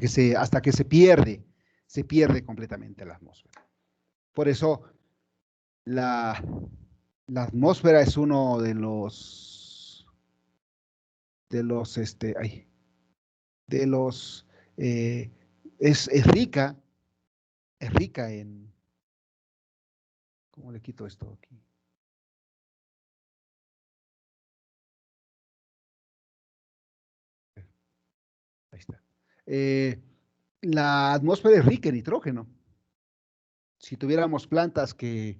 que se pierde completamente la atmósfera. Por eso la, la atmósfera es uno de los, de los, eh, es rica en, ¿cómo le quito esto aquí? Ahí está. La atmósfera es rica en nitrógeno. Si tuviéramos plantas que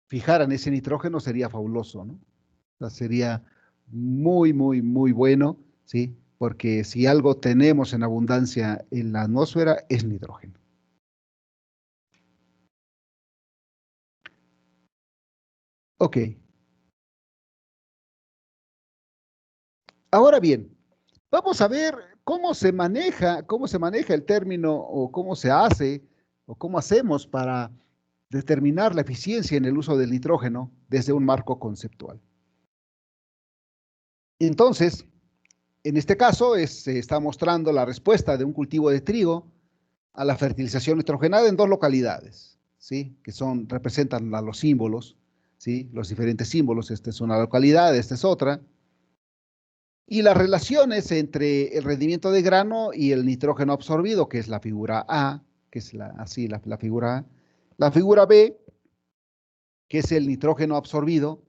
fijaran ese nitrógeno sería fabuloso, ¿no? O sea, sería muy bueno, ¿sí? Porque si algo tenemos en abundancia en la atmósfera es nitrógeno. Ok. Ahora bien, vamos a ver cómo se maneja el término o cómo se hace o cómo hacemos para determinar la eficiencia en el uso del nitrógeno desde un marco conceptual. Entonces, en este caso se está mostrando la respuesta de un cultivo de trigo a la fertilización nitrogenada en dos localidades, ¿sí? Que representan a los símbolos, ¿sí? Los diferentes símbolos, esta es una localidad, esta es otra. Y las relaciones entre el rendimiento de grano y el nitrógeno absorbido, que es la figura A, que es la figura A. La figura B, que es el nitrógeno absorbido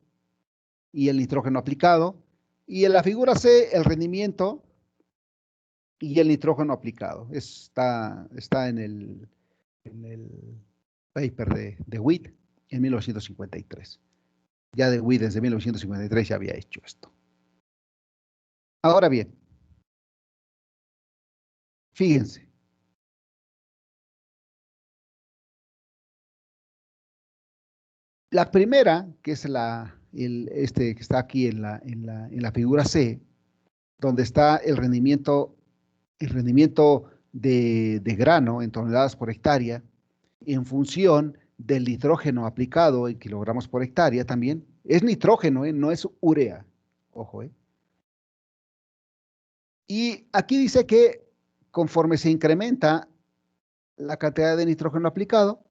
y el nitrógeno aplicado. Y en la figura C, el rendimiento y el nitrógeno aplicado. Está en el paper de Witt en 1953. Ya de Witt desde 1953 ya había hecho esto. Ahora bien, fíjense. La primera, que es que está aquí en la figura C, donde está el rendimiento de grano en toneladas por hectárea, en función del nitrógeno aplicado en kilogramos por hectárea también. Es nitrógeno, no es urea. Ojo, Y aquí dice que conforme se incrementa la cantidad de nitrógeno aplicado,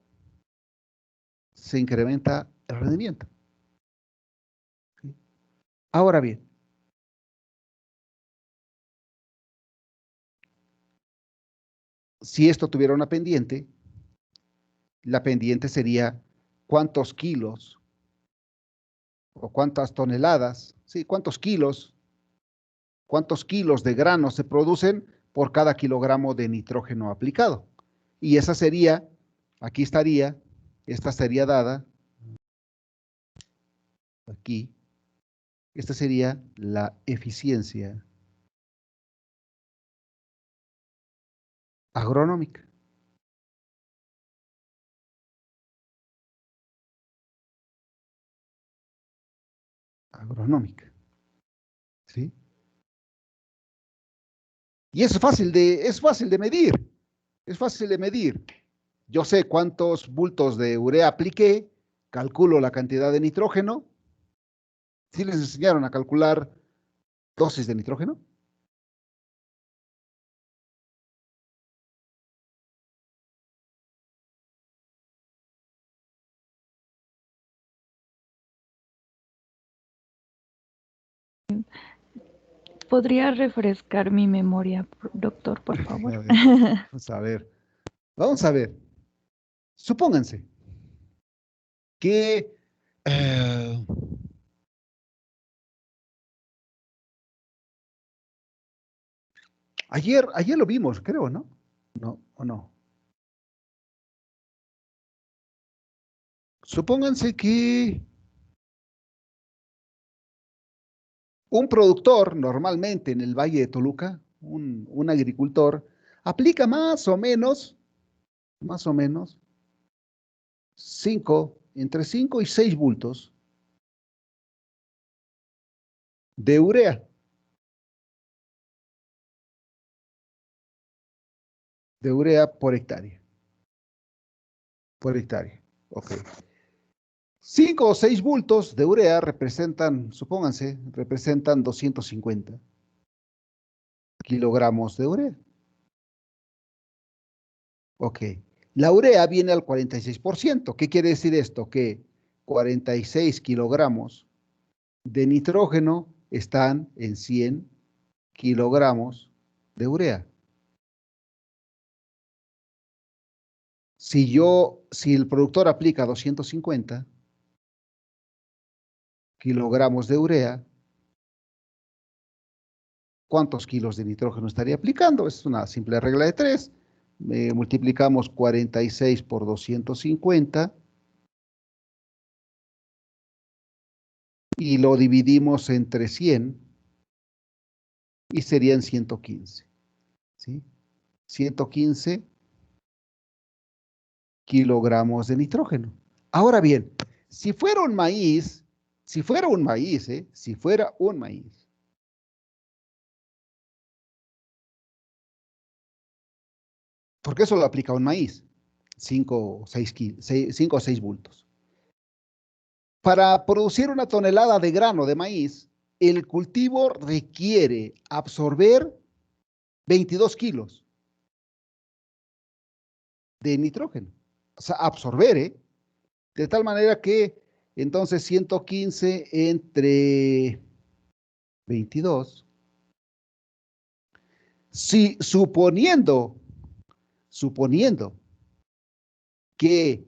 se incrementa el rendimiento. ¿Sí? Ahora bien, si esto tuviera una pendiente, la pendiente sería cuántos kilos o cuántas toneladas, ¿sí? Cuántos kilos de grano se producen por cada kilogramo de nitrógeno aplicado. Y esa sería, aquí estaría, esta sería dada, aquí, esta sería la eficiencia agronómica. Agronómica, ¿sí? Y es fácil de medir, es fácil de medir. Yo sé cuántos bultos de urea apliqué, calculo la cantidad de nitrógeno. ¿Sí les enseñaron a calcular dosis de nitrógeno? ¿Podría refrescar mi memoria, doctor, por favor? A ver, vamos a ver. Vamos a ver. Supónganse que ayer lo vimos, creo, ¿no? No, o no. Supónganse que un productor, normalmente en el Valle de Toluca, un agricultor, aplica más o menos, 5, entre 5 y 6 bultos de urea por hectárea. Por hectárea, ok. 5 o 6 bultos de urea representan, supónganse, representan 250 kilogramos de urea. Ok. La urea viene al 46%. ¿Qué quiere decir esto? Que 46 kilogramos de nitrógeno están en 100 kilogramos de urea. Si el productor aplica 250 kilogramos de urea, ¿cuántos kilos de nitrógeno estaría aplicando? Es una simple regla de 3. Multiplicamos 46 por 250 y lo dividimos entre 100 y serían 115. ¿Sí? 115 kilogramos de nitrógeno. Ahora bien, si fuera un maíz, si fuera un maíz, porque eso lo aplica un maíz, 5 o 6 bultos. Para producir una tonelada de grano de maíz, el cultivo requiere absorber 22 kilos de nitrógeno. O sea, absorber, de tal manera que entonces 115 entre 22, si suponiendo que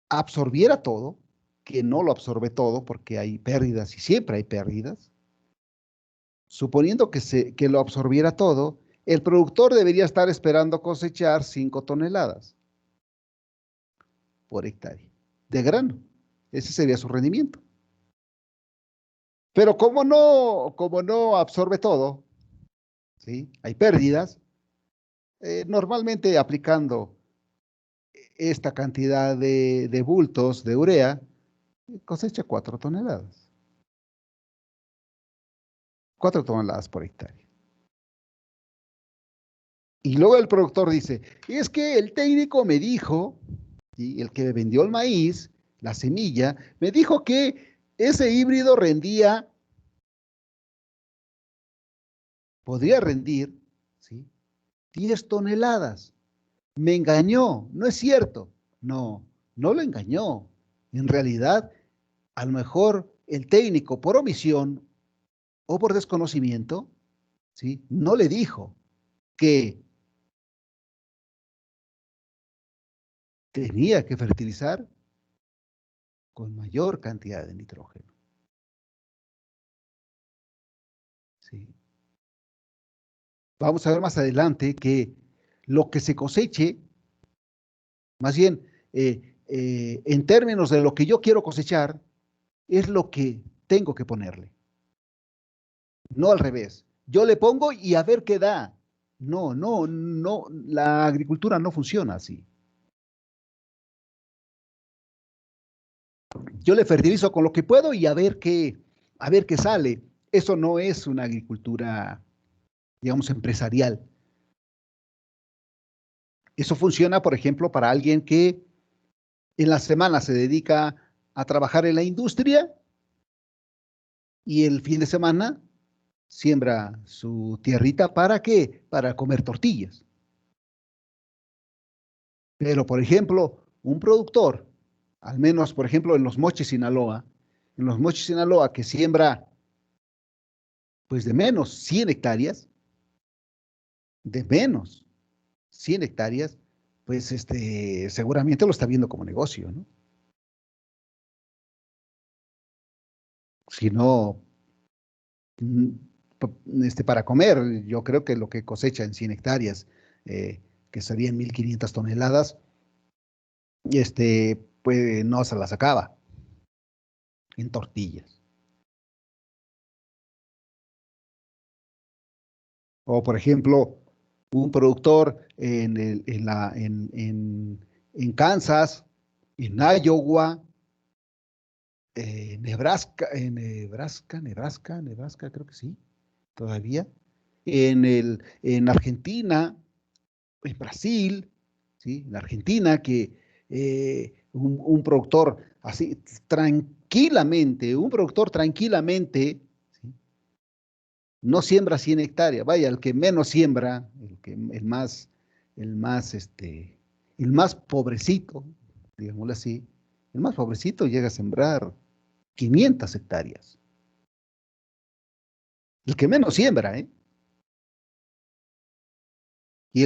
absorbiera todo, que no lo absorbe todo porque hay pérdidas y siempre hay pérdidas, suponiendo que lo absorbiera todo, el productor debería estar esperando cosechar 5 toneladas por hectárea de grano. Ese sería su rendimiento. Pero como no absorbe todo, ¿sí? Hay pérdidas, normalmente aplicando esta cantidad de bultos de urea, cosecha 4 toneladas. 4 toneladas por hectárea. Y luego el productor dice, es que el técnico me dijo, ¿sí? El que vendió el maíz, la semilla, me dijo que ese híbrido podría rendir, ¿sí? 10 toneladas. Me engañó, no es cierto. No, no lo engañó. En realidad, a lo mejor el técnico por omisión o por desconocimiento, ¿sí? No le dijo que tenía que fertilizar con mayor cantidad de nitrógeno. ¿Sí? Vamos a ver más adelante que lo que se coseche, más bien, en términos de lo que yo quiero cosechar, es lo que tengo que ponerle. No al revés. Yo le pongo y a ver qué da. No, no, no, la agricultura no funciona así. Yo le fertilizo con lo que puedo y a ver qué sale. Eso no es una agricultura, digamos, empresarial. Eso funciona, por ejemplo, para alguien que en la semana se dedica a trabajar en la industria y el fin de semana siembra su tierrita. ¿Para qué? Para comer tortillas. Pero, por ejemplo, un productor, al menos, por ejemplo, en los Mochis, Sinaloa, que siembra, pues, de menos 100 hectáreas, de menos 100 hectáreas, pues, seguramente lo está viendo como negocio, ¿no? Si no, para comer, yo creo que lo que cosecha en 100 hectáreas, que serían 1.500 toneladas, pues no se las acaba en tortillas. O, por ejemplo, un productor en Kansas, en Iowa, Nebraska, creo que sí, todavía, en Argentina, en Brasil, ¿sí? En Argentina, que un productor así tranquilamente, ¿sí? No siembra 100 hectáreas, vaya, el que menos siembra, el más, el más pobrecito, digámoslo así, el más pobrecito llega a sembrar 500 hectáreas. El que menos siembra, ¿eh? Y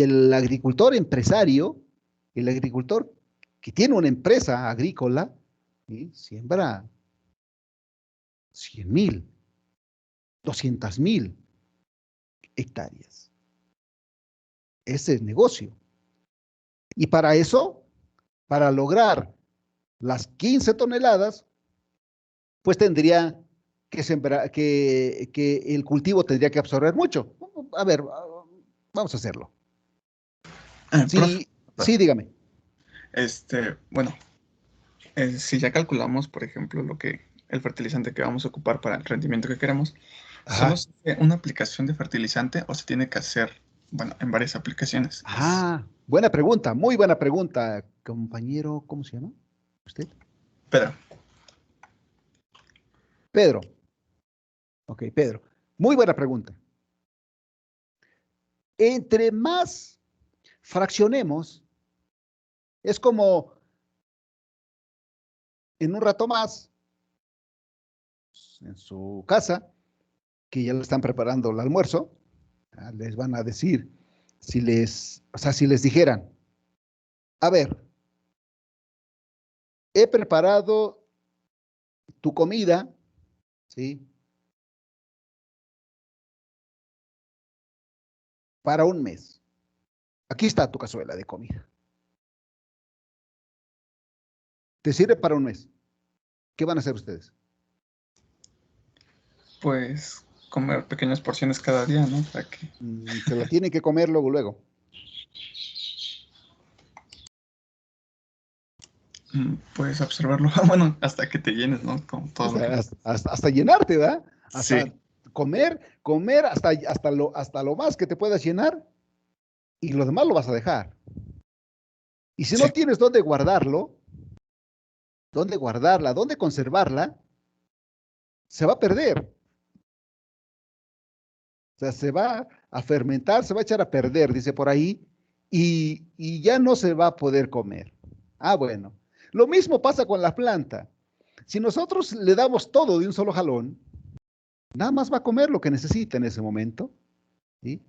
el agricultor empresario, el agricultor que tiene una empresa agrícola, ¿sí? Siembra 100,000, 200,000 hectáreas. Ese es negocio. Y para eso, para lograr las 15 toneladas, pues tendría que sembrar, que el cultivo tendría que absorber mucho. A ver, vamos a hacerlo. Profe, Sí, sí, dígame. bueno, si ya calculamos, por ejemplo, el fertilizante que vamos a ocupar para el rendimiento que queremos, ¿solo Ajá. se hace una aplicación de fertilizante o se tiene que hacer, bueno, en varias aplicaciones? Buena pregunta, muy buena pregunta, compañero. ¿Cómo se llama usted? Pedro, Pedro. Ok, Pedro. Muy buena pregunta. Entre más fraccionemos, es como en un rato más, en su casa, que ya le están preparando el almuerzo, les van a decir, si les dijeran, a ver, he preparado tu comida, ¿sí? Para un mes. Aquí está tu cazuela de comida. Te sirve para un mes. ¿Qué van a hacer ustedes? pues comer pequeñas porciones cada día, ¿no? Para que, Se la tienen que comer luego, luego. pues, observarlo, bueno, hasta que te llenes, ¿no? Con todo lo que... Hasta llenarte, ¿verdad? Sí, Hasta comer hasta lo más que te puedas llenar y lo demás lo vas a dejar. Y si sí, no tienes dónde guardarlo, dónde guardarla, dónde conservarla, se va a perder. O sea, se va a fermentar, se va a echar a perder, dice por ahí, y ya no se va a poder comer. Ah, bueno. Lo mismo pasa con la planta. Si nosotros le damos todo de un solo jalón, nada más va a comer lo que necesita en ese momento, ¿sí?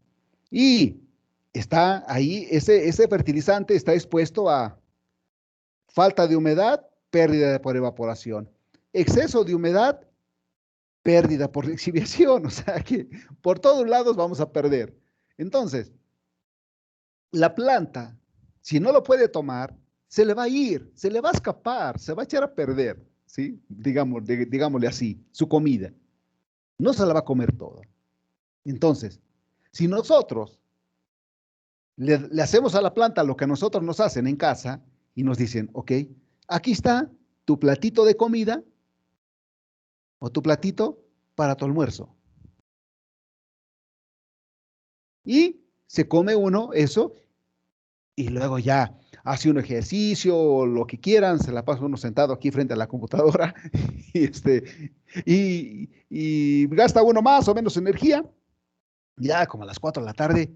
Y está ahí, ese fertilizante está expuesto a falta de humedad, pérdida por evaporación. Exceso de humedad, pérdida por lixiviación. O sea que por todos lados vamos a perder. Entonces, la planta, si no lo puede tomar, se le va a ir, se le va a escapar, se va a echar a perder, ¿sí? Digámosle así, su comida. No se la va a comer toda. Entonces, si nosotros le hacemos a la planta lo que nosotros nos hacen en casa y nos dicen, ok, aquí está tu platito de comida o tu platito para tu almuerzo. Y se come uno eso y luego ya hace un ejercicio o lo que quieran, se la pasa uno sentado aquí frente a la computadora y gasta uno más o menos energía. Ya como a las 4 de la tarde,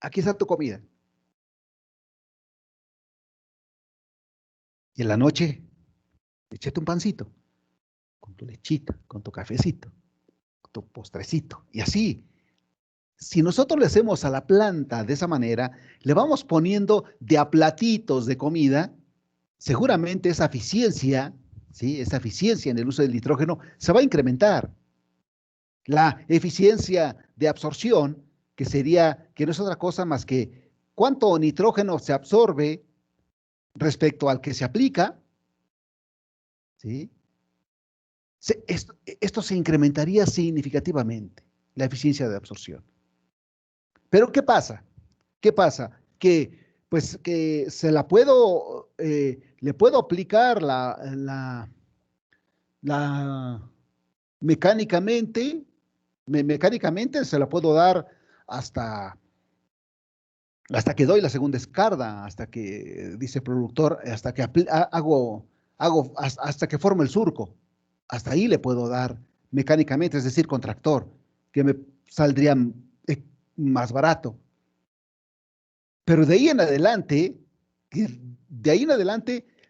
aquí está tu comida. Y en la noche, échate un pancito, con tu lechita, con tu cafecito, con tu postrecito. Y así, si nosotros le hacemos a la planta de esa manera, le vamos poniendo de a platitos de comida, seguramente esa eficiencia, ¿sí? Esa eficiencia en el uso del nitrógeno se va a incrementar. La eficiencia de absorción, que no es otra cosa más que cuánto nitrógeno se absorbe respecto al que se aplica, ¿sí? Esto se incrementaría significativamente, la eficiencia de absorción. Pero ¿qué pasa? ¿Qué pasa? Que pues que le puedo aplicar la mecánicamente, mecánicamente se la puedo dar hasta, hasta que doy la segunda escarda, hasta que, dice el productor, hasta que hasta que formo el surco. Hasta ahí le puedo dar mecánicamente, es decir, con tractor, que me saldría más barato. Pero de ahí en adelante,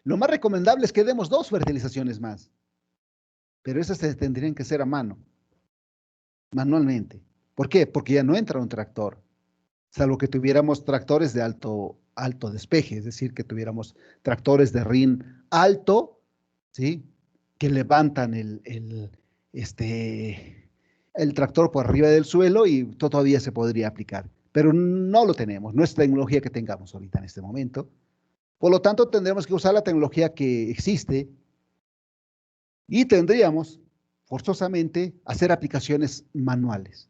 lo más recomendable es que demos 2 fertilizaciones más. Pero esas se tendrían que hacer a mano, manualmente. ¿Por qué? Porque ya no entra un tractor, salvo que tuviéramos tractores de alto despeje, es decir, que tuviéramos tractores de RIN alto, ¿sí? Que levantan el tractor por arriba del suelo y todavía se podría aplicar. Pero no lo tenemos, no es tecnología que tengamos ahorita en este momento. Por lo tanto, tendremos que usar la tecnología que existe y tendríamos forzosamente hacer aplicaciones manuales.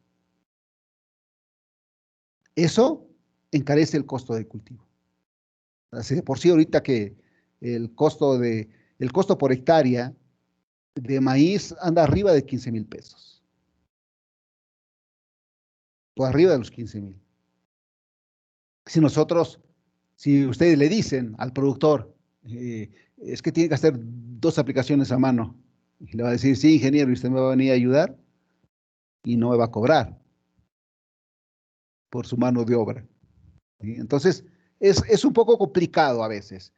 Eso encarece el costo del cultivo. Así de por sí ahorita que el costo por hectárea de maíz anda arriba de 15,000 pesos. Por arriba de los 15,000. Si ustedes le dicen al productor, es que tiene que hacer 2 aplicaciones a mano, y le va a decir, sí, ingeniero, y usted me va a venir a ayudar, y no me va a cobrar por su mano de obra. ¿Sí? Entonces, es un poco complicado a veces,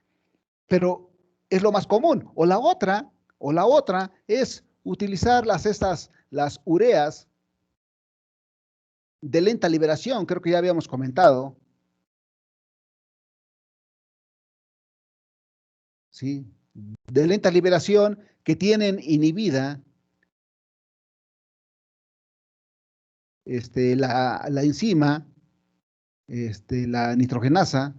pero es lo más común. O la otra es utilizar las ureas de lenta liberación, creo que ya habíamos comentado. ¿Sí? De lenta liberación que tienen inhibida la enzima, la nitrogenasa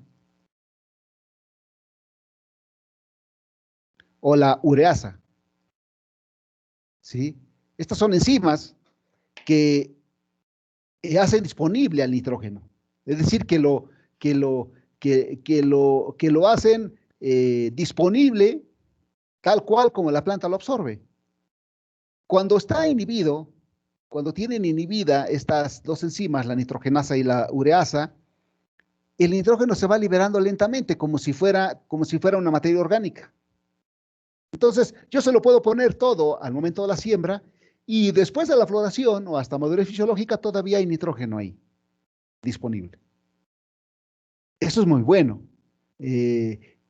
o la ureasa. ¿Sí? Estas son enzimas que hacen disponible al nitrógeno. Es decir, que lo hacen disponible tal cual como la planta lo absorbe. Cuando está inhibido, cuando tienen inhibida estas 2 enzimas, la nitrogenasa y la ureasa, el nitrógeno se va liberando lentamente, como si fuera una materia orgánica. Entonces, yo se lo puedo poner todo al momento de la siembra y después de la floración o hasta madurez fisiológica todavía hay nitrógeno ahí disponible. Eso es muy bueno.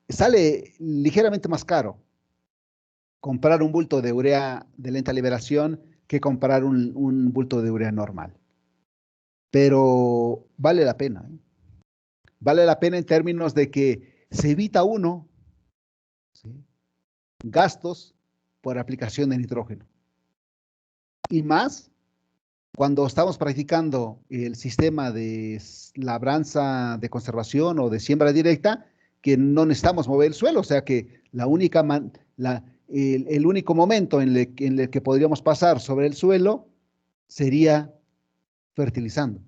sale ligeramente más caro comprar un bulto de urea de lenta liberación que comprar un bulto de urea normal. Pero vale la pena, ¿eh? Vale la pena en términos de que se evita uno, ¿sí?, gastos por aplicación de nitrógeno. Y más cuando estamos practicando el sistema de labranza de conservación o de siembra directa, que no necesitamos mover el suelo, o sea que el único momento en el que podríamos pasar sobre el suelo sería fertilizando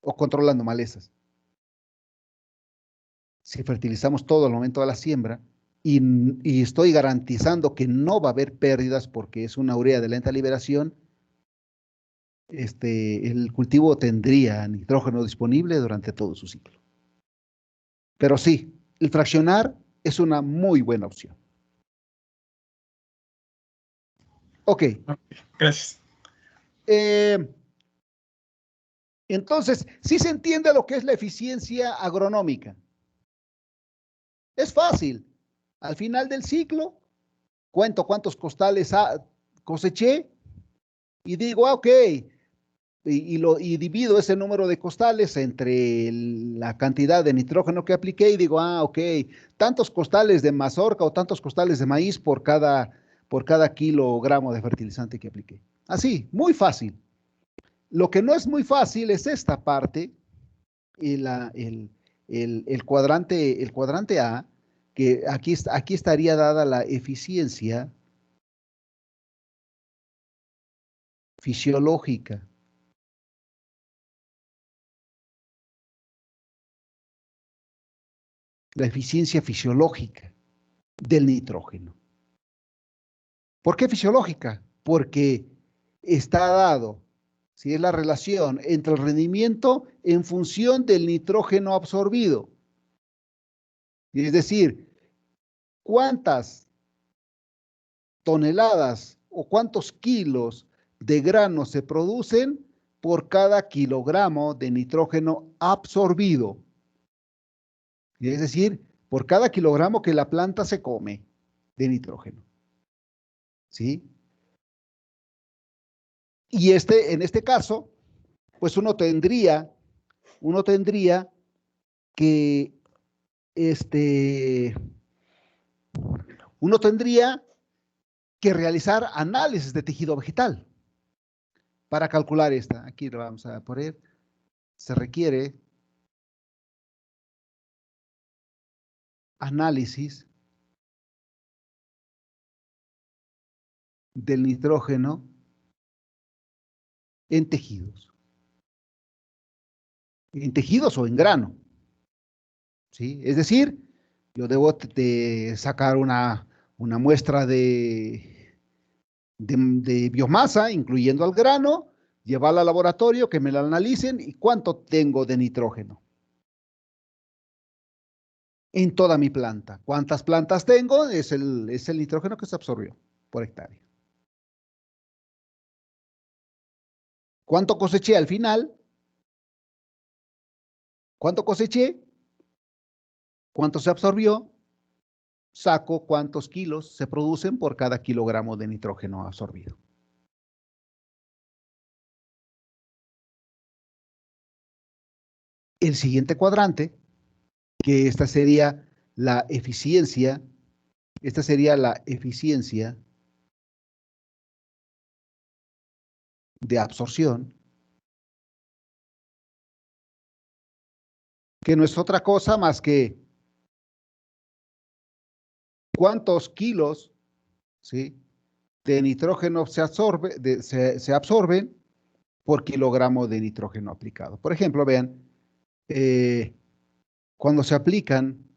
o controlando malezas. Si fertilizamos todo al momento de la siembra y estoy garantizando que no va a haber pérdidas porque es una urea de lenta liberación, el cultivo tendría nitrógeno disponible durante todo su ciclo. Pero sí, el fraccionar es una muy buena opción. Ok. Gracias. Entonces, sí se entiende lo que es la eficiencia agronómica. Es fácil. Al final del ciclo, cuento cuántos costales coseché y digo, ok, y divido ese número de costales entre la cantidad de nitrógeno que apliqué y digo, ok, tantos costales de mazorca o tantos costales de maíz por cada kilogramo de fertilizante que apliqué. Así, muy fácil. Lo que no es muy fácil es esta parte, el cuadrante A, que aquí estaría dada la eficiencia fisiológica. La eficiencia fisiológica del nitrógeno. ¿Por qué fisiológica? Porque está dado, si es la relación entre el rendimiento en función del nitrógeno absorbido. Y es decir, cuántas toneladas o cuántos kilos de grano se producen por cada kilogramo de nitrógeno absorbido. Y es decir, por cada kilogramo que la planta se come de nitrógeno. ¿Sí? Y en este caso, pues uno tendría que, uno tendría que realizar análisis de tejido vegetal para calcular esta. Aquí lo vamos a poner. Se requiere análisis del nitrógeno en tejidos o en grano, ¿sí? Es decir, yo debo de sacar una muestra de biomasa, incluyendo al grano, llevarla al laboratorio, que me la analicen y cuánto tengo de nitrógeno en toda mi planta. ¿Cuántas plantas tengo? Es el nitrógeno que se absorbió por hectárea. ¿Cuánto coseché al final? ¿Cuánto coseché? ¿Cuánto se absorbió? Saco cuántos kilos se producen por cada kilogramo de nitrógeno absorbido. El siguiente cuadrante, que esta sería la eficiencia de absorción, que no es otra cosa más que cuántos kilos, ¿sí?, de nitrógeno se absorben por kilogramo de nitrógeno aplicado. Por ejemplo, vean, cuando se aplican,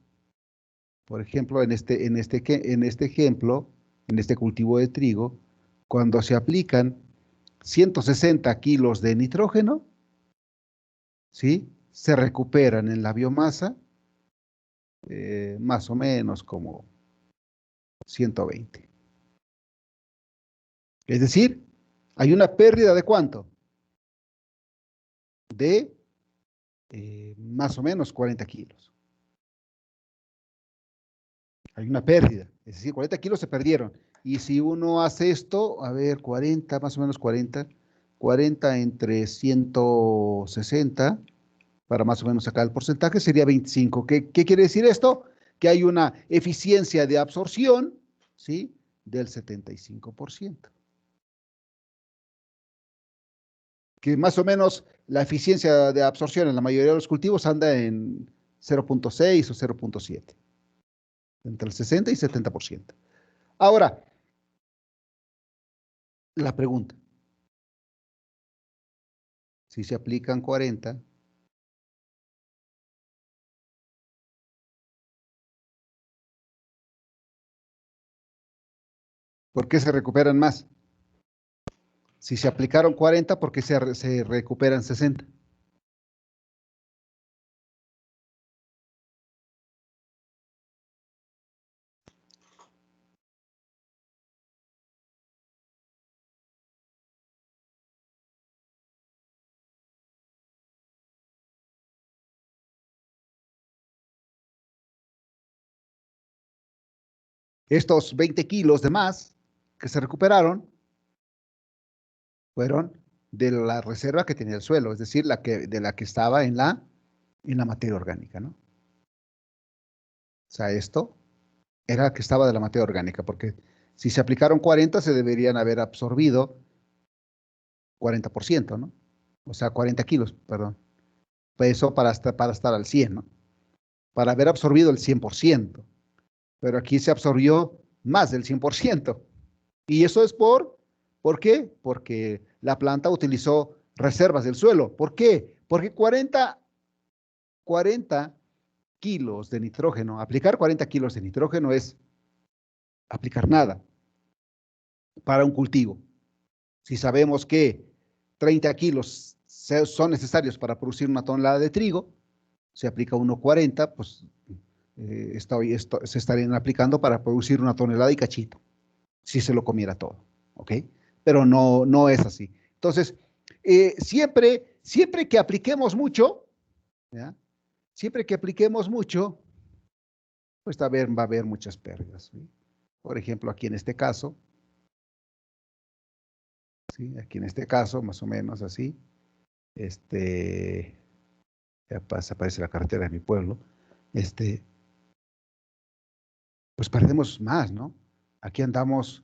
por ejemplo, en este ejemplo, en este cultivo de trigo, cuando se aplican 160 kilos de nitrógeno, ¿sí?, se recuperan en la biomasa más o menos como 120. Es decir, hay una pérdida de ¿cuánto? De más o menos 40 kilos. Hay una pérdida, es decir, 40 kilos se perdieron. Y si uno hace esto, a ver, 40, más o menos 40, 40 entre 160, para más o menos sacar el porcentaje, sería 25. ¿Qué quiere decir esto? Que hay una eficiencia de absorción, ¿sí? Del 75%. Que más o menos la eficiencia de absorción en la mayoría de los cultivos anda en 0.6 o 0.7, entre el 60 y 70%. Ahora, la pregunta, si se aplican 40, ¿por qué se recuperan más? Si se aplicaron 40, ¿por qué se recuperan 60? Estos 20 kilos de más que se recuperaron fueron de la reserva que tenía el suelo, es decir, de la que estaba en la materia orgánica, ¿no? O sea, esto era la que estaba de la materia orgánica, porque si se aplicaron 40, se deberían haber absorbido 40%, ¿no? O sea, 40 kilos, perdón. Eso para estar al 100, ¿no? Para haber absorbido el 100%. Pero aquí se absorbió más del 100%. Y eso es ¿por qué? Porque la planta utilizó reservas del suelo. ¿Por qué? Porque 40 kilos de nitrógeno, aplicar 40 kilos de nitrógeno es aplicar nada para un cultivo. Si sabemos que 30 kilos son necesarios para producir una tonelada de trigo, se aplica 1,40, pues se estarían aplicando para producir una tonelada y cachito, si se lo comiera todo, ¿ok? Pero no es así. Entonces, siempre que apliquemos mucho, ¿ya? Siempre que apliquemos mucho, pues va a haber muchas pérdidas, ¿sí? Por ejemplo, aquí en este caso, ¿sí? Aquí en este caso, más o menos así, ya aparece la carretera de mi pueblo, pues perdemos más, ¿no? Aquí andamos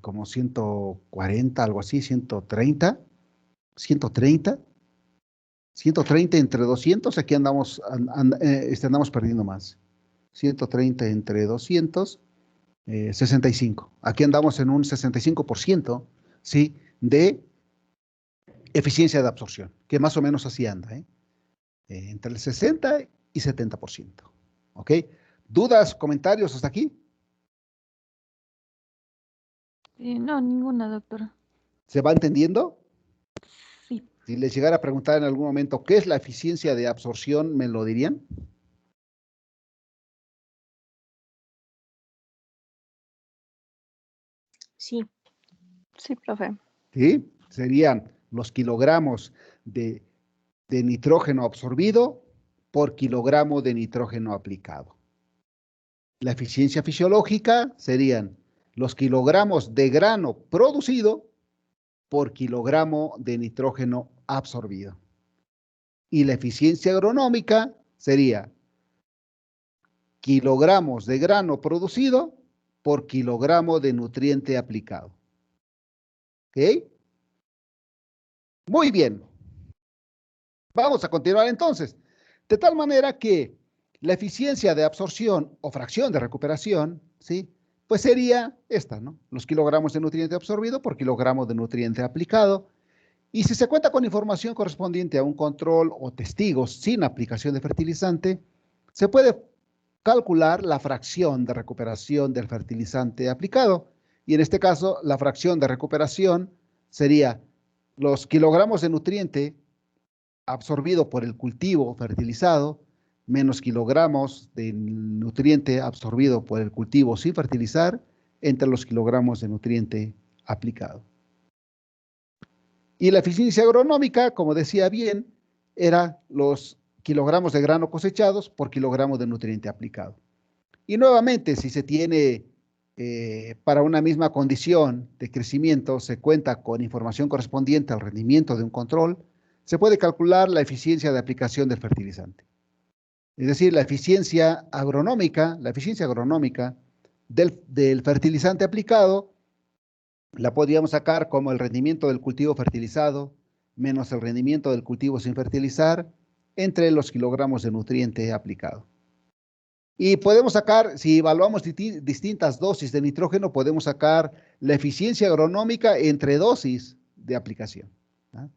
como 140, algo así, 130, 130, 130 entre 200, aquí andamos perdiendo más. 130 entre 200, 65. Aquí andamos en un 65%, ¿sí? De eficiencia de absorción, que más o menos así anda, ¿eh? Entre el 60 y 70%. ¿Ok? ¿Dudas, comentarios hasta aquí? No, ninguna, doctora. ¿Se va entendiendo? Sí. Si les llegara a preguntar en algún momento qué es la eficiencia de absorción, ¿me lo dirían? Sí. Sí, profe. ¿Sí? Serían los kilogramos de nitrógeno absorbido por kilogramo de nitrógeno aplicado. La eficiencia fisiológica serían los kilogramos de grano producido por kilogramo de nitrógeno absorbido. Y la eficiencia agronómica sería kilogramos de grano producido por kilogramo de nutriente aplicado. ¿Ok? Muy bien. Vamos a continuar entonces. De tal manera que la eficiencia de absorción o fracción de recuperación, ¿sí? Pues sería esta, ¿no? Los kilogramos de nutriente absorbido por kilogramo de nutriente aplicado. Y si se cuenta con información correspondiente a un control o testigos sin aplicación de fertilizante, se puede calcular la fracción de recuperación del fertilizante aplicado. Y en este caso, la fracción de recuperación sería los kilogramos de nutriente absorbido por el cultivo fertilizado menos kilogramos de nutriente absorbido por el cultivo sin fertilizar entre los kilogramos de nutriente aplicado. Y la eficiencia agronómica, como decía bien, era los kilogramos de grano cosechados por kilogramo de nutriente aplicado. Y nuevamente, si se tiene para una misma condición de crecimiento, se cuenta con información correspondiente al rendimiento de un control, se puede calcular la eficiencia de aplicación del fertilizante. Es decir, la eficiencia agronómica del fertilizante aplicado, la podríamos sacar como el rendimiento del cultivo fertilizado menos el rendimiento del cultivo sin fertilizar entre los kilogramos de nutriente aplicado. Y podemos sacar, si evaluamos distintas dosis de nitrógeno, podemos sacar la eficiencia agronómica entre dosis de aplicación, ¿no?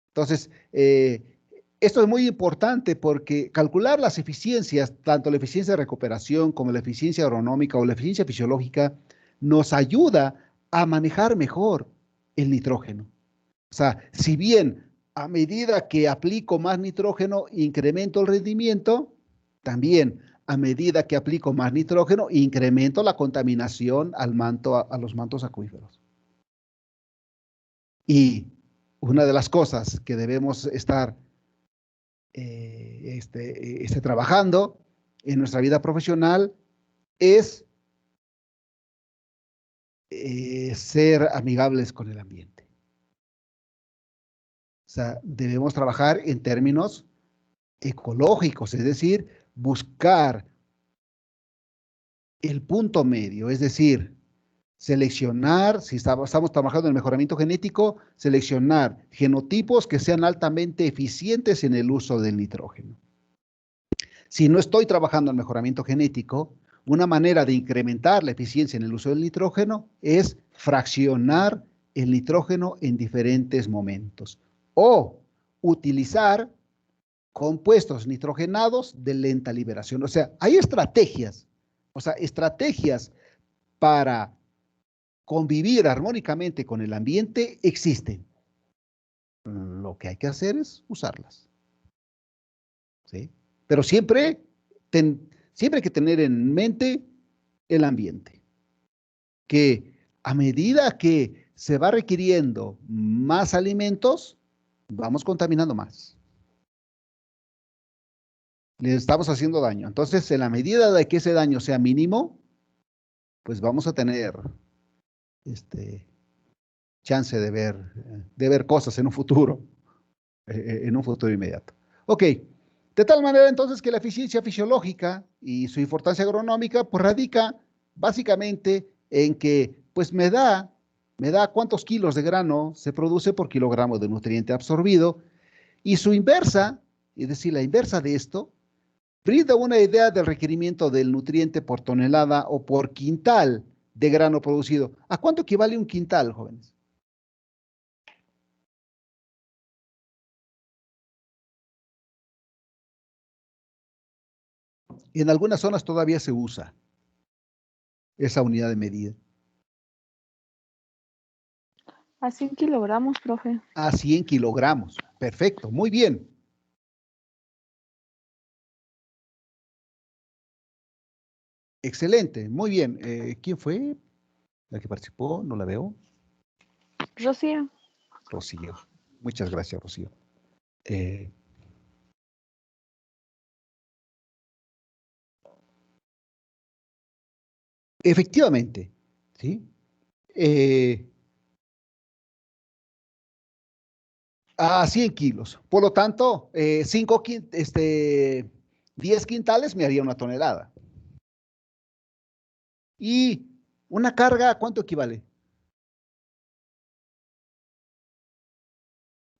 Entonces, esto es muy importante porque calcular las eficiencias, tanto la eficiencia de recuperación como la eficiencia agronómica o la eficiencia fisiológica, nos ayuda a manejar mejor el nitrógeno. O sea, si bien a medida que aplico más nitrógeno, incremento el rendimiento, también a medida que aplico más nitrógeno, incremento la contaminación al manto, a los mantos acuíferos. Y una de las cosas que debemos estar trabajando en nuestra vida profesional es ser amigables con el ambiente. O sea, debemos trabajar en términos ecológicos, es decir, buscar el punto medio, es decir, seleccionar, si estamos trabajando en el mejoramiento genético, seleccionar genotipos que sean altamente eficientes en el uso del nitrógeno. Si no estoy trabajando en mejoramiento genético, una manera de incrementar la eficiencia en el uso del nitrógeno es fraccionar el nitrógeno en diferentes momentos o utilizar compuestos nitrogenados de lenta liberación. O sea, hay estrategias para convivir armónicamente con el ambiente existen. Lo que hay que hacer es usarlas, ¿sí? Pero siempre hay que tener en mente el ambiente, que a medida que se va requiriendo más alimentos, vamos contaminando más. Le estamos haciendo daño. Entonces, en la medida de que ese daño sea mínimo, pues vamos a tener chance de ver cosas en un futuro inmediato. Ok, de tal manera entonces que la eficiencia fisiológica y su importancia agronómica pues radica básicamente en que pues me da cuántos kilos de grano se produce por kilogramo de nutriente absorbido y su inversa, es decir, la inversa de esto, brinda una idea del requerimiento del nutriente por tonelada o por quintal de grano producido. ¿A cuánto equivale un quintal, jóvenes? En algunas zonas todavía se usa esa unidad de medida. A 100 kilogramos, profe. A 100 kilogramos. Perfecto, muy bien. Excelente, muy bien. ¿Quién fue la que participó? No la veo. Rocío. Rocío. Muchas gracias, Rocío. Efectivamente, ¿sí? A 100 kilos. Por lo tanto, 10 quintales me haría una tonelada. Y una carga, ¿a cuánto equivale?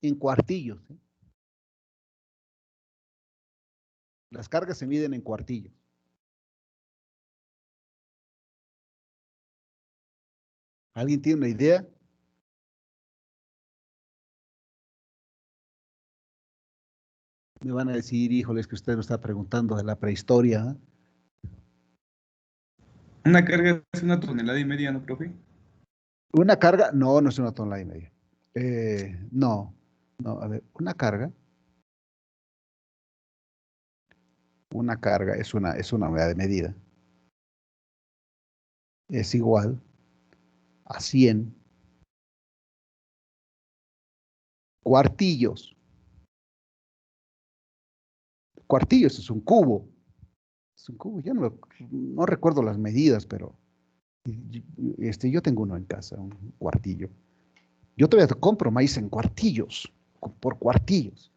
En cuartillos, ¿sí? Las cargas se miden en cuartillos. ¿Alguien tiene una idea? Me van a decir, híjoles, que usted me está preguntando de la prehistoria. Una carga es 1,5 toneladas, ¿no, profe? Una carga, no, no es 1,5 toneladas. No, a ver, una carga es una unidad de medida. Es igual a 100 cuartillos. Cuartillos es un cubo. Es un cubo, ya no recuerdo las medidas, pero yo tengo uno en casa, un cuartillo. Yo todavía compro maíz en cuartillos, por cuartillos.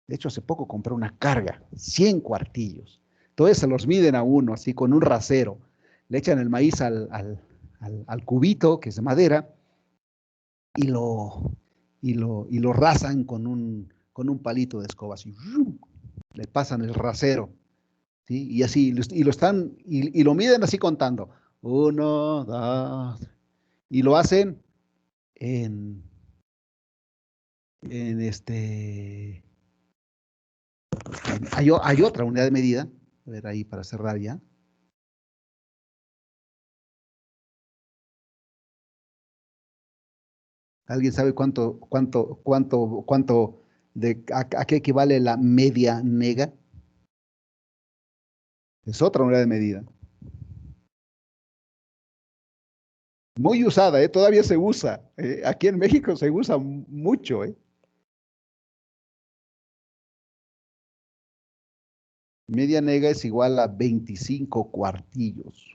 De hecho, hace poco compré una carga, 100 cuartillos. Entonces se los miden a uno, así con un rasero. Le echan el maíz al cubito, que es de madera, y lo rasan con un palito de escoba, así. Le pasan el rasero, ¿sí? Y así, y lo miden así contando. 1, 2, y lo hacen en hay otra unidad de medida, a ver ahí para cerrar ya. ¿Alguien sabe a qué equivale la media nega? Es otra unidad de medida. Muy usada, todavía se usa. Aquí en México se usa mucho. Media nega es igual a 25 cuartillos.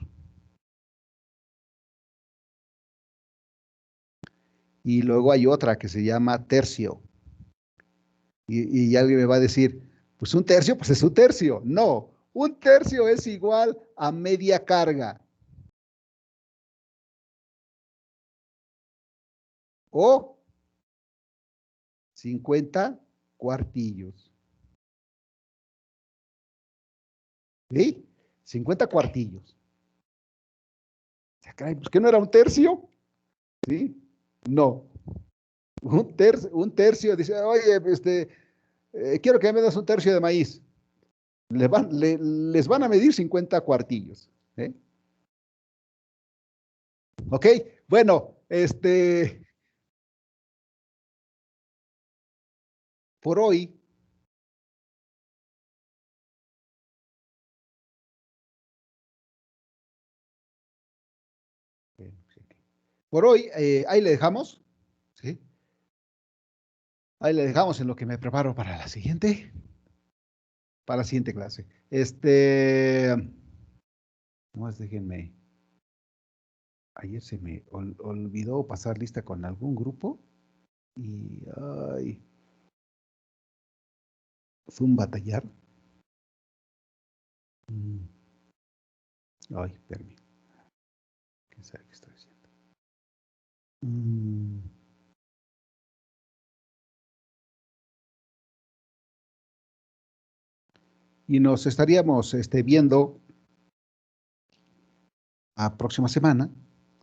Y luego hay otra que se llama tercio. Y alguien me va a decir, pues un tercio, pues es un tercio. No, un tercio es igual a media carga. O 50 cuartillos. ¿Sí? 50 cuartillos. Pues que no era un tercio. ¿Sí? No. Un tercio dice, oye, quiero que me das un tercio de maíz. Les van a medir 50 cuartillos. Ok, bueno, por hoy, ahí le dejamos, ¿sí? Ahí le dejamos en lo que me preparo para la siguiente clase. Nomás déjenme. Ayer se me olvidó pasar lista con algún grupo y fue un batallar. Ay, espérame. ¿Quién sabe qué estoy haciendo? Y nos estaríamos viendo a próxima semana.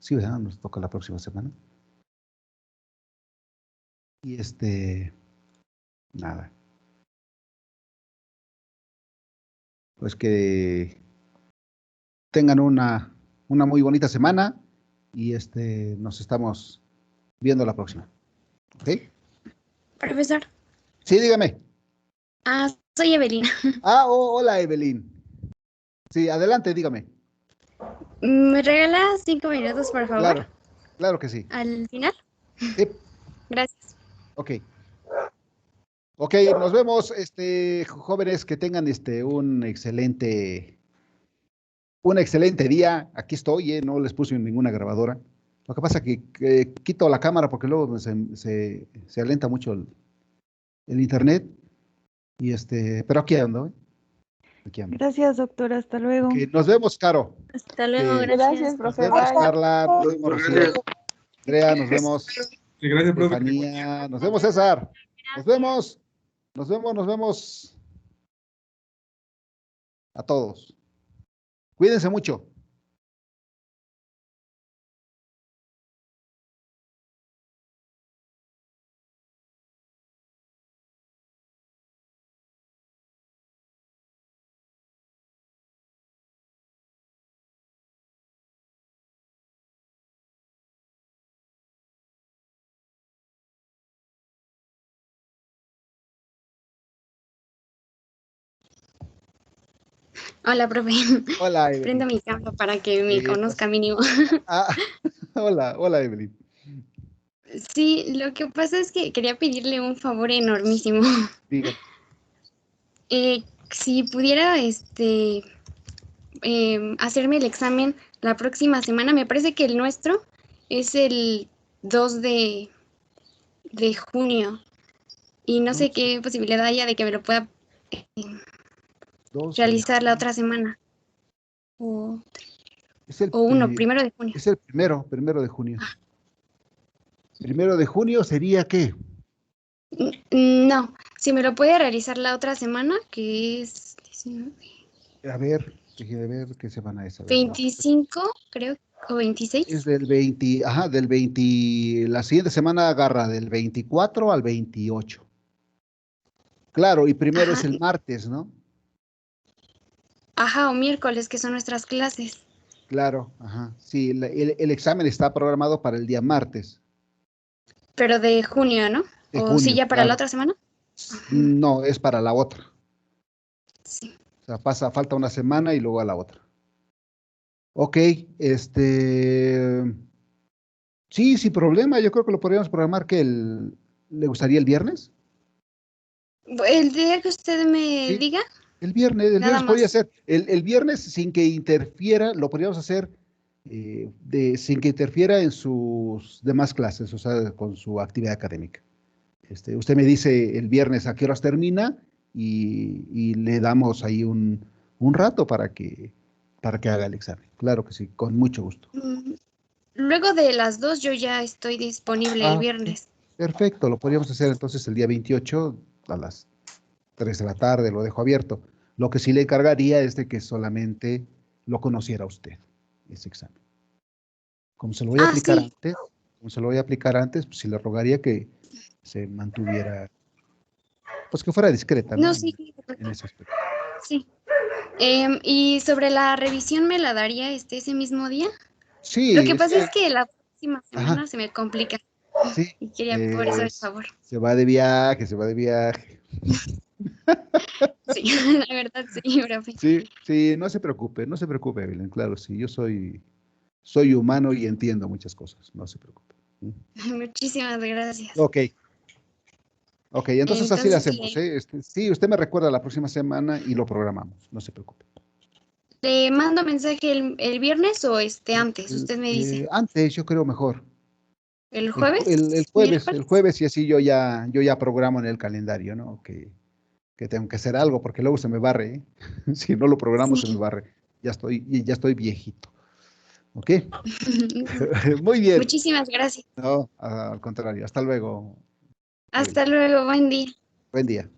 Sí, ¿verdad? Nos toca la próxima semana. Y nada. Pues que tengan una muy bonita semana y nos estamos viendo la próxima. ¿Ok? Profesor. Sí, dígame. Soy Evelyn. Hola, Evelyn. Sí, adelante, dígame. ¿Me regalas 5 minutos, por favor? Claro que sí. ¿Al final? Sí. Gracias. Ok. Ok, nos vemos, jóvenes, que tengan un excelente día. Aquí estoy, no les puse ninguna grabadora. Lo que pasa es que quito la cámara porque luego se alenta mucho el internet. Y pero aquí ando, Aquí ando. Gracias, doctora. Hasta luego. Okay, nos vemos, Caro. Hasta luego, Gracias, Nos profe. vemos, Bye. Carla. Nos vemos, Rocío. Andrea, nos vemos. Sí, gracias, profe. Estefanía, nos vemos, César. Nos vemos. Nos vemos. A todos. Cuídense mucho. Hola, profe. Hola, Evelyn. Prendo mi cámara para que me conozca mínimo. Hola, Evelyn. Sí, lo que pasa es que quería pedirle un favor enormísimo. Dígame. Si pudiera, hacerme el examen la próxima semana. Me parece que el nuestro es el 2 de junio. Y no sé qué posibilidad haya de que me lo pueda realizar la otra semana. O primero de junio. Es el primero de junio. ¿Primero de junio sería qué? No, si me lo puede realizar la otra semana, que es 19. A ver, déjeme ver qué semana es. A ver. 25, creo, o 26. Es del 20, del 20, la siguiente semana agarra del 24 al 28. Claro, y primero es el martes, ¿no? O miércoles, que son nuestras clases. Claro, sí, el examen está programado para el día martes. Pero de junio, ¿no? De ¿O junio, sí, ya para claro. la otra semana? No, es para la otra. Sí. O sea, falta una semana y luego a la otra. Ok, sí, sin problema, yo creo que lo podríamos programar ¿le gustaría el viernes? El día que usted me Sí, diga. el viernes Nada podría más. ser. El viernes sin que interfiera, lo podríamos hacer sin que interfiera en sus demás clases, o sea, con su actividad académica. Usted me dice el viernes a qué horas termina y le damos ahí un rato para que haga el examen. Claro que sí, con mucho gusto. Luego de las 2 yo ya estoy disponible el viernes. Perfecto, lo podríamos hacer entonces el día 28 a las 3 de la tarde, lo dejo abierto. Lo que sí le encargaría es de que solamente lo conociera usted, ese examen. Como se lo voy a aplicar antes, pues sí le rogaría que se mantuviera, pues que fuera discreta, ¿no? No, sí. En ese aspecto. Sí. ¿Y sobre la revisión me la daría ese mismo día? Sí, Lo que pasa es que la próxima semana Ajá. se me complica. Sí, Y quería por eso el favor. se va de viaje. Sí, la verdad sí, profe. Sí, no se preocupe, Evelyn, claro, sí, yo soy humano y entiendo muchas cosas, no se preocupe. Muchísimas gracias. Ok, entonces así le Entonces, hacemos, ¿eh? Sí, usted me recuerda la próxima semana y lo programamos, no se preocupe. ¿le mando mensaje el viernes o antes? Usted me dice. Antes, yo creo mejor. ¿El El, jueves? el jueves, ¿Miércoles? el jueves y así yo ya programo en el calendario, ¿no? Que tengo que hacer algo porque luego se me barre, ¿eh? Si no lo programo se me Sí. barre. Ya estoy viejito. ¿Ok? Muy bien. Muchísimas gracias. No, al contrario. Hasta luego. Hasta luego, buen día. Buen día.